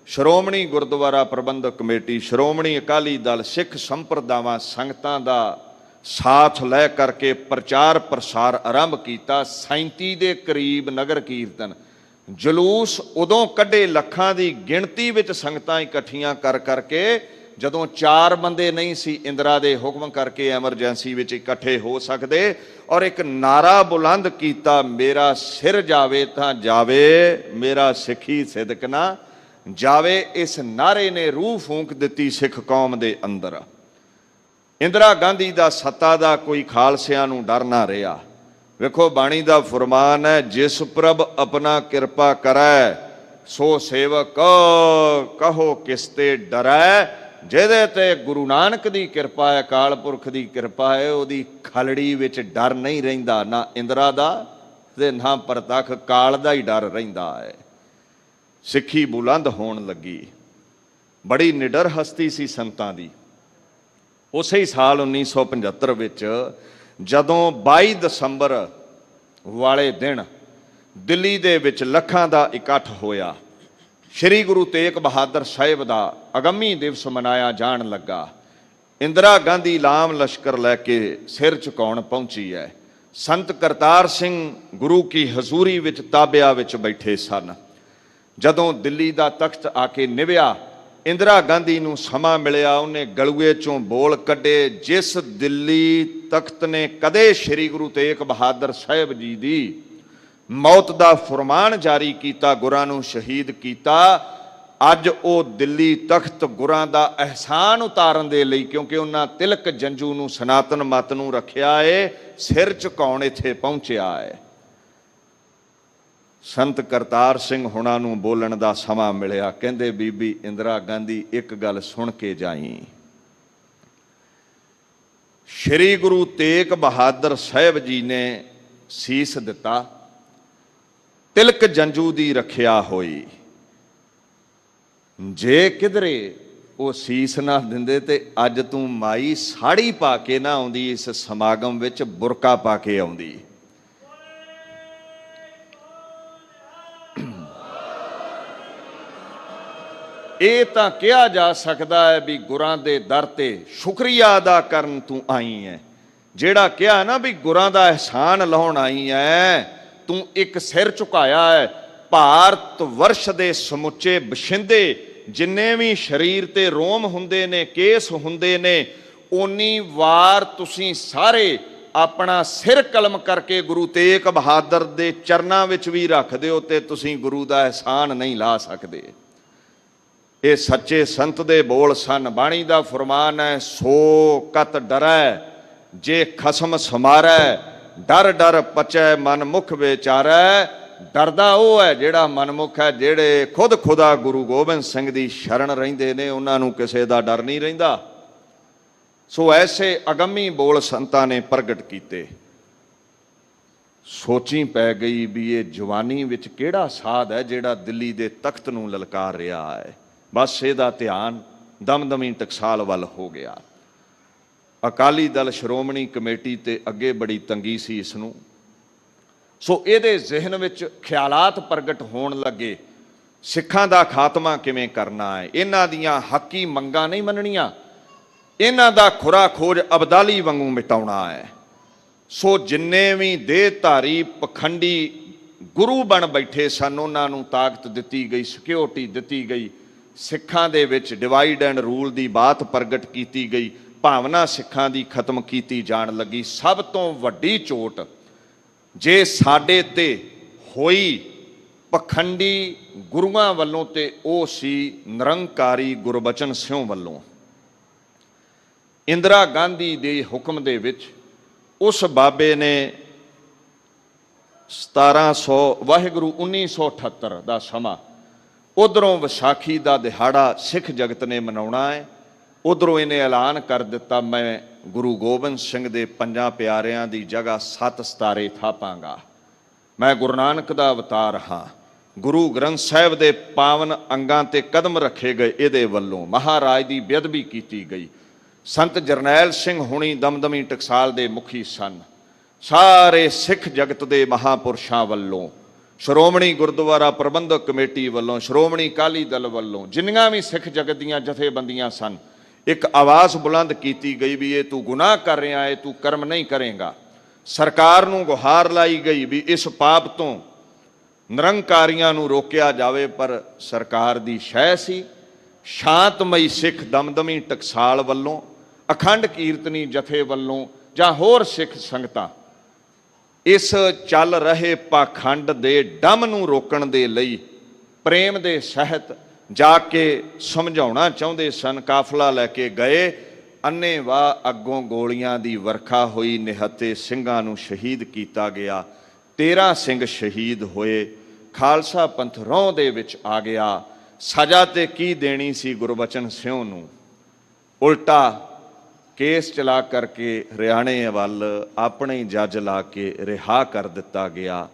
ਸ਼੍ਰੋਮਣੀ ਗੁਰਦੁਆਰਾ ਪ੍ਰਬੰਧਕ ਕਮੇਟੀ, ਸ਼੍ਰੋਮਣੀ ਅਕਾਲੀ ਦਲ, ਸਿੱਖ ਸੰਪਰਦਾਵਾਂ ਸੰਗਤਾਂ ਦਾ ਸਾਥ ਲੈ ਕਰਕੇ ਪ੍ਰਚਾਰ ਪ੍ਰਸਾਰ ਆਰੰਭ ਕੀਤਾ। 37 ਦੇ ਕਰੀਬ ਨਗਰ ਕੀਰਤਨ ਜਲੂਸ ਉਦੋਂ ਕੱਢੇ, ਲੱਖਾਂ ਦੀ ਗਿਣਤੀ ਵਿੱਚ ਸੰਗਤਾਂ ਇਕੱਠੀਆਂ ਕਰ ਕਰਕੇ। ਜਦੋਂ 4 ਬੰਦੇ ਨਹੀਂ ਸੀ ਇੰਦਰਾ ਦੇ ਹੁਕਮ ਕਰਕੇ ਐਮਰਜੈਂਸੀ ਵਿੱਚ ਇਕੱਠੇ ਹੋ ਸਕਦੇ, ਔਰ ਇੱਕ ਨਾਰਾ ਬੁਲੰਦ ਕੀਤਾ, ਮੇਰਾ ਸਿਰ ਜਾਵੇ ਤਾਂ ਜਾਵੇ, ਮੇਰਾ ਸਿੱਖੀ ਸਿਦਕ ਨਾ ਜਾਵੇ। ਇਸ ਨਾਰੇ ਨੇ ਰੂਹ ਫੂਕ ਦਿੱਤੀ ਸਿੱਖ ਕੌਮ ਦੇ ਅੰਦਰ। ਇੰਦਰਾ ਗਾਂਧੀ ਦਾ ਸੱਤਾ ਦਾ ਕੋਈ ਖਾਲਸਿਆਂ ਨੂੰ ਡਰ ਨਾ ਰਿਹਾ। ਵੇਖੋ ਬਾਣੀ ਦਾ ਫਰਮਾਨ ਹੈ, ਜਿਸ ਪ੍ਰਭ ਆਪਣਾ ਕਿਰਪਾ ਕਰੈ ਸੋ ਸੇਵਕ ਕਹੋ ਕਿਸ ਤੇ ਡਰੈ। ਜਿਹਦੇ ਤੇ ਗੁਰੂ ਨਾਨਕ ਦੀ ਕਿਰਪਾ ਹੈ, ਅਕਾਲ ਪੁਰਖ ਦੀ ਕਿਰਪਾ ਹੈ, ਉਹਦੀ ਖਲੜੀ ਵਿੱਚ ਡਰ ਨਹੀਂ ਰਹਿੰਦਾ, ਨਾ ਇੰਦਰਾ ਦਾ ਤੇ ਨਾ ਪ੍ਰਤੱਖ ਕਾਲ ਦਾ ਹੀ ਡਰ ਰਹਿੰਦਾ ਹੈ। ਸਿੱਖੀ ਬੁਲੰਦ ਹੋਣ ਲੱਗੀ। ਬੜੀ ਨਿਡਰ ਹਸਤੀ ਸੀ ਸੰਤਾਂ ਦੀ। ਉਸੇ ਹੀ ਸਾਲ 1975 ਵਿੱਚ ਜਦੋਂ 22 ਦਸੰਬਰ ਵਾਲੇ ਦਿਨ ਦਿੱਲੀ ਦੇ ਵਿੱਚ ਲੱਖਾਂ ਦਾ ਇਕੱਠ ਹੋਇਆ, ਸ਼੍ਰੀ ਗੁਰੂ ਤੇਗ ਬਹਾਦਰ ਸਾਹਿਬ ਦਾ ਅਗੰਮੀ ਦਿਵਸ ਮਨਾਇਆ ਜਾਣ ਲੱਗਾ। ਇੰਦਰਾ ਗਾਂਧੀ ਲਾਮ ਲਸ਼ਕਰ ਲੈ ਕੇ ਸਿਰ ਝੁਕਾਉਣ ਪਹੁੰਚੀ ਹੈ। ਸੰਤ ਕਰਤਾਰ ਸਿੰਘ ਗੁਰੂ ਕੀ ਹਜ਼ੂਰੀ ਵਿੱਚ ਤਾਬਿਆ ਵਿੱਚ ਬੈਠੇ ਸਨ। ਜਦੋਂ ਦਿੱਲੀ ਦਾ ਤਖਤ ਆ ਕੇ ਨਿਭਿਆ, ਇੰਦਰਾ ਗਾਂਧੀ ਨੂੰ ਸਮਾਂ ਮਿਲਿਆ, ਉਹਨੇ ਗਲੂਏ ਚੋਂ ਬੋਲ ਕੱਢੇ, ਜਿਸ ਦਿੱਲੀ ਤਖਤ ਨੇ ਕਦੇ ਸ਼੍ਰੀ ਗੁਰੂ ਤੇਗ ਬਹਾਦਰ ਸਾਹਿਬ ਜੀ ਦੀ ਮੌਤ ਦਾ ਫਰਮਾਨ ਜਾਰੀ ਕੀਤਾ, ਗੁਰਾਂ ਨੂੰ ਸ਼ਹੀਦ ਕੀਤਾ, ਅੱਜ ਉਹ ਦਿੱਲੀ ਤਖਤ ਗੁਰਾਂ ਦਾ ਅਹਿਸਾਨ ਉਤਾਰਨ ਦੇ ਲਈ, ਕਿਉਂਕਿ ਉਹਨਾਂ ਤਿਲਕ ਜੰਜੂ ਨੂੰ ਸਨਾਤਨ ਮਤ ਨੂੰ ਰੱਖਿਆ ਏ, ਸਿਰ ਝੁਕਾਉਣ ਇੱਥੇ ਪਹੁੰਚਿਆ ਹੈ। ਸੰਤ ਕਰਤਾਰ ਸਿੰਘ ਹੁਣਾਂ ਨੂੰ ਬੋਲਣ ਦਾ ਸਮਾਂ ਮਿਲਿਆ। ਕਹਿੰਦੇ, ਬੀਬੀ ਇੰਦਰਾ ਗਾਂਧੀ ਇੱਕ ਗੱਲ ਸੁਣ ਕੇ ਜਾਈ। ਸ਼੍ਰੀ ਗੁਰੂ ਤੇਗ ਬਹਾਦਰ ਸਾਹਿਬ ਜੀ ਨੇ ਸੀਸ ਦਿੱਤਾ, ਤਿਲਕ ਜੰਜੂ ਦੀ ਰੱਖਿਆ ਹੋਈ। ਜੇ ਕਿਧਰੇ ਉਹ ਸੀਸ ਨਾ ਦਿੰਦੇ ਤੇ ਅੱਜ ਤੂੰ ਮਾਈ ਸਾੜੀ ਪਾ ਕੇ ਨਾ ਆਉਂਦੀ, ਇਸ ਸਮਾਗਮ ਵਿੱਚ ਬੁਰਕਾ ਪਾ ਕੇ ਆਉਂਦੀ। ਇਹ ਤਾਂ ਕਿਹਾ ਜਾ ਸਕਦਾ ਹੈ ਵੀ ਗੁਰਾਂ ਦੇ ਦਰ ਤੇ ਸ਼ੁਕਰੀਆ ਅਦਾ ਕਰਨ ਤੂੰ ਆਈ ਹੈ। ਜਿਹੜਾ ਕਿਹਾ ਨਾ ਵੀ ਗੁਰਾਂ ਦਾ ਅਹਿਸਾਨ ਲਾਉਣ ਆਈ ਹੈ, ਤੂੰ ਇੱਕ ਸਿਰ ਝੁਕਾਇਆ ਹੈ। ਭਾਰਤ ਵਰਸ਼ ਦੇ ਸਮੁੱਚੇ ਬਸ਼ਿੰਦੇ ਜਿੰਨੇ ਵੀ ਸਰੀਰ ਤੇ ਰੋਮ ਹੁੰਦੇ ਨੇ, ਕੇਸ ਹੁੰਦੇ ਨੇ, ਓਨੀ ਵਾਰ ਤੁਸੀਂ ਸਾਰੇ ਆਪਣਾ ਸਿਰ ਕਲਮ ਕਰਕੇ ਗੁਰੂ ਤੇਗ ਬਹਾਦਰ ਦੇ ਚਰਨਾਂ ਵਿੱਚ ਵੀ ਰੱਖ ਦਿਓ ਤੇ ਤੁਸੀਂ ਗੁਰੂ ਦਾ ਅਹਿਸਾਨ ਨਹੀਂ ਲਾ ਸਕਦੇ। ਇਹ ਸੱਚੇ ਸੰਤ ਦੇ ਬੋਲ ਸਨ। ਬਾਣੀ ਦਾ ਫਰਮਾਨ ਹੈ, ਸੋ ਕਤ ਡਰੈ ਜੇ ਖਸਮ ਸਮਾਰੈ, ਡਰ ਡਰ ਪਚੈ ਮਨ ਮੁਖ ਵਿਚਾਰੈ। ਡਰਦਾ ਉਹ ਹੈ ਜਿਹੜਾ ਮਨਮੁਖ ਹੈ, ਜਿਹੜੇ ਖੁਦ ਖੁਦਾ ਗੁਰੂ ਗੋਬਿੰਦ ਸਿੰਘ ਦੀ ਸ਼ਰਨ ਰਹਿੰਦੇ ਨੇ, ਉਹਨਾਂ ਨੂੰ ਕਿਸੇ ਦਾ ਡਰ ਨਹੀਂ ਰਹਿੰਦਾ। ਸੋ ਐਸੇ ਅਗੰਮੀ ਬੋਲ ਸੰਤਾਂ ਨੇ ਪ੍ਰਗਟ ਕੀਤੇ। ਸੋਚੀ ਪੈ ਗਈ ਵੀ ਇਹ ਜਵਾਨੀ ਵਿੱਚ ਕਿਹੜਾ ਸਾਧ ਹੈ ਜਿਹੜਾ ਦਿੱਲੀ ਦੇ ਤਖਤ ਨੂੰ ਲਲਕਾਰ ਰਿਹਾ ਹੈ। ਬਸ ਇਹਦਾ ਧਿਆਨ ਦਮਦਮੀ ਟਕਸਾਲ ਵੱਲ ਹੋ ਗਿਆ। ਅਕਾਲੀ ਦਲ ਸ਼੍ਰੋਮਣੀ ਕਮੇਟੀ ਤੇ ਅੱਗੇ ਬੜੀ ਤੰਗੀ ਸੀ ਇਸ ਨੂੰ। ਸੋ ਇਹਦੇ ਜ਼ਿਹਨ ਵਿੱਚ ਖਿਆਲਾਤ ਪ੍ਰਗਟ ਹੋਣ ਲੱਗੇ, ਸਿੱਖਾਂ ਦਾ ਖਾਤਮਾ ਕਿਵੇਂ ਕਰਨਾ ਹੈ, ਇਹਨਾਂ ਦੀਆਂ ਹੱਕੀ ਮੰਗਾਂ ਨਹੀਂ ਮੰਨਣੀਆਂ, ਇਹਨਾਂ ਦਾ ਖੁਰਾ ਖੋਜ ਅਬਦਾਲੀ ਵਾਂਗੂ ਮਿਟਾਉਣਾ ਹੈ। ਸੋ ਜਿੰਨੇ ਵੀ ਦੇਹਧਾਰੀ ਪਖੰਡੀ ਗੁਰੂ ਬਣ ਬੈਠੇ ਸਨ, ਉਹਨਾਂ ਨੂੰ ਤਾਕਤ ਦਿੱਤੀ ਗਈ, ਸਿਕਿਉਰਿਟੀ ਦਿੱਤੀ ਗਈ। ਸਿੱਖਾਂ ਦੇ ਵਿੱਚ ਡਿਵਾਈਡ ਐਂਡ ਰੂਲ ਦੀ ਬਾਤ ਪ੍ਰਗਟ ਕੀਤੀ ਗਈ। ਭਾਵਨਾ ਸਿੱਖਾਂ ਦੀ ਖਤਮ ਕੀਤੀ ਜਾਣ ਲੱਗੀ। ਸਭ ਤੋਂ ਵੱਡੀ ਚੋਟ ਜੇ ਸਾਡੇ ਤੇ ਹੋਈ ਪਖੰਡੀ ਗੁਰੂਆਂ ਵੱਲੋਂ ਤੇ ਉਹ ਸੀ ਨਿਰੰਕਾਰੀ ਗੁਰਬਚਨ ਸਿੰਘ ਵੱਲੋਂ। ਇੰਦਰਾ ਗਾਂਧੀ ਦੇ ਹੁਕਮ ਦੇ ਵਿੱਚ ਉਸ ਬਾਬੇ ਨੇ 1700 ਵਾਹਿਗੁਰੂ 1978 ਦਾ ਸਮਾਂ, ਉਧਰੋਂ ਵਿਸਾਖੀ ਦਾ ਦਿਹਾੜਾ ਸਿੱਖ ਜਗਤ ਨੇ ਮਨਾਉਣਾ ਹੈ, ਉਧਰੋਂ ਇਹਨੇ ਐਲਾਨ ਕਰ ਦਿੱਤਾ, ਮੈਂ ਗੁਰੂ ਗੋਬਿੰਦ ਸਿੰਘ ਦੇ 5 ਪਿਆਰਿਆਂ ਦੀ ਜਗ੍ਹਾ 7 ਸਿਤਾਰੇ ਥਾਪਾਂਗਾ। ਮੈਂ ਗੁਰੂ ਨਾਨਕ ਦਾ ਅਵਤਾਰ ਹਾਂ। ਗੁਰੂ ਗ੍ਰੰਥ ਸਾਹਿਬ ਦੇ ਪਾਵਨ ਅੰਗਾਂ ਤੇ ਕਦਮ ਰੱਖੇ ਗਏ। ਇਹਦੇ ਵੱਲੋਂ ਮਹਾਰਾਜ ਦੀ ਬੇਅਦਬੀ ਕੀਤੀ ਗਈ। ਸੰਤ ਜਰਨੈਲ ਸਿੰਘ ਹੁਣੀ ਦਮਦਮੀ ਟਕਸਾਲ ਦੇ ਮੁਖੀ ਸਨ। ਸਾਰੇ ਸਿੱਖ ਜਗਤ ਦੇ ਮਹਾਪੁਰਸ਼ਾਂ ਵੱਲੋਂ, ਸ਼੍ਰੋਮਣੀ ਗੁਰਦੁਆਰਾ ਪ੍ਰਬੰਧਕ ਕਮੇਟੀ ਵੱਲੋਂ, ਸ਼੍ਰੋਮਣੀ ਅਕਾਲੀ ਦਲ ਵੱਲੋਂ, ਜਿੰਨੀਆਂ ਵੀ ਸਿੱਖ ਜਗਤ ਦੀਆਂ ਜਥੇਬੰਦੀਆਂ ਸਨ, ਇੱਕ ਆਵਾਜ਼ ਬੁਲੰਦ ਕੀਤੀ ਗਈ ਵੀ ਇਹ ਤੂੰ ਗੁਨਾਹ ਕਰ ਰਿਹਾ ਹੈ, ਤੂੰ ਕਰਮ ਨਹੀਂ ਕਰੇਗਾ। ਸਰਕਾਰ ਨੂੰ ਗੁਹਾਰ ਲਾਈ ਗਈ ਵੀ ਇਸ ਪਾਪ ਤੋਂ ਨਿਰੰਕਾਰੀਆਂ ਨੂੰ ਰੋਕਿਆ ਜਾਵੇ। ਪਰ ਸਰਕਾਰ ਦੀ ਸ਼ੈ ਸੀ। ਸ਼ਾਂਤਮਈ ਸਿੱਖ ਦਮਦਮੀ ਟਕਸਾਲ ਵੱਲੋਂ, ਅਖੰਡ ਕੀਰਤਨੀ ਜਥੇ ਵੱਲੋਂ ਜਾਂ ਹੋਰ ਸਿੱਖ ਸੰਗਤਾਂ ਇਸ ਚੱਲ ਰਹੇ ਪਾਖੰਡ ਦੇ ਡੰਮ ਨੂੰ ਰੋਕਣ ਦੇ ਲਈ ਪ੍ਰੇਮ ਦੇ ਸਹਿਤ ਜਾ ਕੇ ਸਮਝਾਉਣਾ ਚਾਹੁੰਦੇ ਸਨ। ਕਾਫਲਾ ਲੈ ਕੇ ਗਏ। ਅੰਨ੍ਹੇਵਾਹ ਅੱਗੋਂ ਗੋਲੀਆਂ ਦੀ ਵਰਖਾ ਹੋਈ, ਨਿਹੱਥੇ ਸਿੰਘਾਂ ਨੂੰ ਸ਼ਹੀਦ ਕੀਤਾ ਗਿਆ। 13 ਸਿੰਘ ਸ਼ਹੀਦ ਹੋਏ। ਖਾਲਸਾ ਪੰਥ ਰੌਂ ਦੇ ਵਿੱਚ ਆ ਗਿਆ। ਸਜ਼ਾ ਤੇ ਕੀ ਦੇਣੀ ਸੀ ਗੁਰਬਚਨ ਸਿੰਘ ਨੂੰ? ਉਲਟਾ ਕੇਸ ਚਲਾ ਕਰਕੇ ਹਰਿਆਣੇ ਵੱਲ ਆਪਣੇ ਹੀ ਜੱਜ ਲਾ ਕੇ ਰਿਹਾ ਕਰ ਦਿੱਤਾ ਗਿਆ।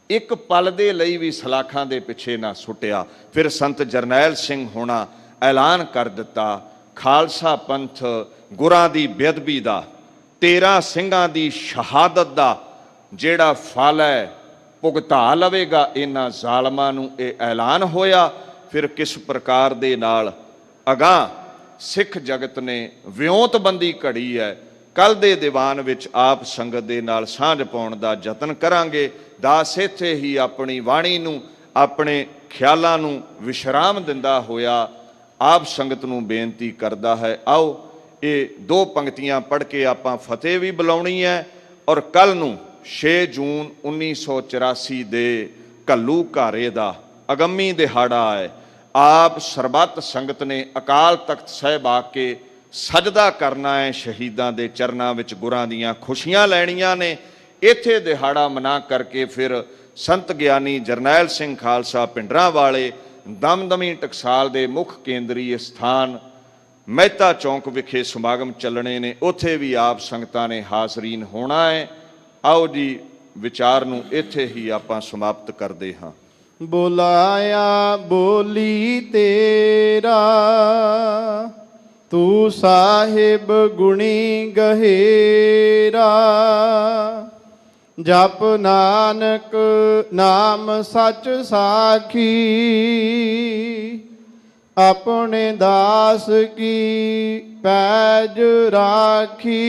ਇੱਕ ਪਲ ਦੇ ਲਈ ਵੀ ਸਲਾਖਾਂ ਦੇ ਪਿੱਛੇ ਨਾ ਸੁੱਟਿਆ। ਫਿਰ ਸੰਤ ਜਰਨੈਲ ਸਿੰਘ ਹੋਣਾ ਐਲਾਨ ਕਰ ਦਿੱਤਾ, ਖਾਲਸਾ ਪੰਥ ਗੁਰਾਂ ਦੀ ਬੇਅਦਬੀ ਦਾ, 13 ਸਿੰਘਾਂ ਦੀ ਸ਼ਹਾਦਤ ਦਾ ਜਿਹੜਾ ਫਲ ਹੈ ਭੁਗਤਾ ਲਵੇਗਾ ਇਹਨਾਂ ਜ਼ਾਲਮਾਂ ਨੂੰ। ਇਹ ਐਲਾਨ ਹੋਇਆ। ਫਿਰ ਕਿਸ ਪ੍ਰਕਾਰ ਦੇ ਨਾਲ ਅਗਾਂਹ ਸਿੱਖ ਜਗਤ ਨੇ ਵਿਉਂਤਬੰਦੀ ਘੜੀ ਹੈ। ਕੱਲ ਦੇ ਦੀਵਾਨ ਵਿੱਚ ਆਪ ਸੰਗਤ ਦੇ ਨਾਲ ਸਾਂਝ ਪਾਉਣ ਦਾ ਯਤਨ ਕਰਾਂਗੇ। ਦਾਸ ਇੱਥੇ ਹੀ ਆਪਣੀ ਬਾਣੀ ਨੂੰ, ਆਪਣੇ ਖਿਆਲਾਂ ਨੂੰ ਵਿਸ਼ਰਾਮ ਦਿੰਦਾ ਹੋਇਆ ਆਪ ਸੰਗਤ ਨੂੰ ਬੇਨਤੀ ਕਰਦਾ ਹੈ, ਆਓ ਇਹ 2 ਪੰਕਤੀਆਂ ਪੜ੍ਹ ਕੇ ਆਪਾਂ ਫਤਿਹ ਵੀ ਬੁਲਾਉਣੀ ਹੈ। ਔਰ ਕੱਲ ਨੂੰ 6 ਜੂਨ 1984 ਦੇ ਘੱਲੂ ਘਾਰੇ ਦਾ ਅਗੰਮੀ ਦਿਹਾੜਾ ਹੈ। ਆਪ ਸਰਬੱਤ ਸੰਗਤ ਨੇ ਅਕਾਲ ਤਖਤ ਸਾਹਿਬ ਆ ਕੇ ਸਜਦਾ ਕਰਨਾ ਹੈ, ਸ਼ਹੀਦਾਂ ਦੇ ਚਰਨਾਂ ਵਿੱਚ ਗੁਰਾਂ ਦੀਆਂ ਖੁਸ਼ੀਆਂ ਲੈਣੀਆਂ ਨੇ। ਇੱਥੇ ਦਿਹਾੜਾ ਮਨਾ ਕਰਕੇ ਫਿਰ ਸੰਤ ਗਿਆਨੀ ਜਰਨੈਲ ਸਿੰਘ ਖਾਲਸਾ ਪਿੰਡਰਾਂ ਵਾਲੇ ਦਮਦਮੀ ਟਕਸਾਲ ਦੇ ਮੁੱਖ ਕੇਂਦਰੀ ਸਥਾਨ ਮਹਿਤਾ ਚੌਂਕ ਵਿਖੇ ਸਮਾਗਮ ਚੱਲਣੇ ਨੇ। ਉੱਥੇ ਵੀ ਆਪ ਸੰਗਤਾਂ ਨੇ ਹਾਜ਼ਰੀਨ ਹੋਣਾ ਹੈ। ਆਓ ਜੀ ਵਿਚਾਰ ਨੂੰ ਇੱਥੇ ਹੀ ਆਪਾਂ ਸਮਾਪਤ ਕਰਦੇ ਹਾਂ। ਬੁਲਾਇਆ ਬੋਲੀ ਤੇਰਾ, ਤੂੰ ਸਾਹਿਬ ਗੁਣੀ ਗਹਿਰਾ। ਜਪ ਨਾਨਕ ਨਾਮ ਸੱਚ ਸਾਖੀ, ਆਪਣੇ ਦਾਸ ਕੀ ਪੈਜ ਰਾਖੀ।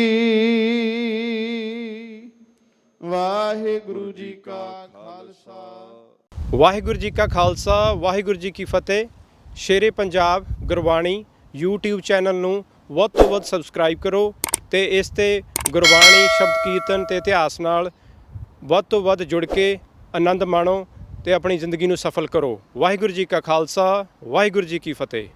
ਵਾਹਿਗੁਰੂ ਜੀ ਕਾ ਖਾਲਸਾ, ਵਾਹਿਗੁਰੂ ਜੀ ਕਾ ਖਾਲਸਾ, ਵਾਹਿਗੁਰੂ ਜੀ ਕੀ ਫਤਿਹ। ਸ਼ੇਰੇ ਪੰਜਾਬ ਗੁਰਬਾਣੀ YouTube ਚੈਨਲ ਨੂੰ ਵੱਧ ਤੋਂ ਵੱਧ ਸਬਸਕ੍ਰਾਈਬ ਕਰੋ ਤੇ ਇਸ ਤੇ ਗੁਰਬਾਣੀ, ਸ਼ਬਦ ਕੀਰਤਨ ਤੇ ਇਤਿਹਾਸ ਨਾਲ ਵੱਧ ਤੋਂ ਵੱਧ ਜੁੜ ਕੇ ਆਨੰਦ ਮਾਣੋ ਤੇ ਆਪਣੀ ਜ਼ਿੰਦਗੀ ਨੂੰ ਸਫਲ ਕਰੋ। ਵਾਹਿਗੁਰੂ ਜੀ ਕਾ ਖਾਲਸਾ, ਵਾਹਿਗੁਰੂ ਜੀ ਕੀ ਫਤਿਹ।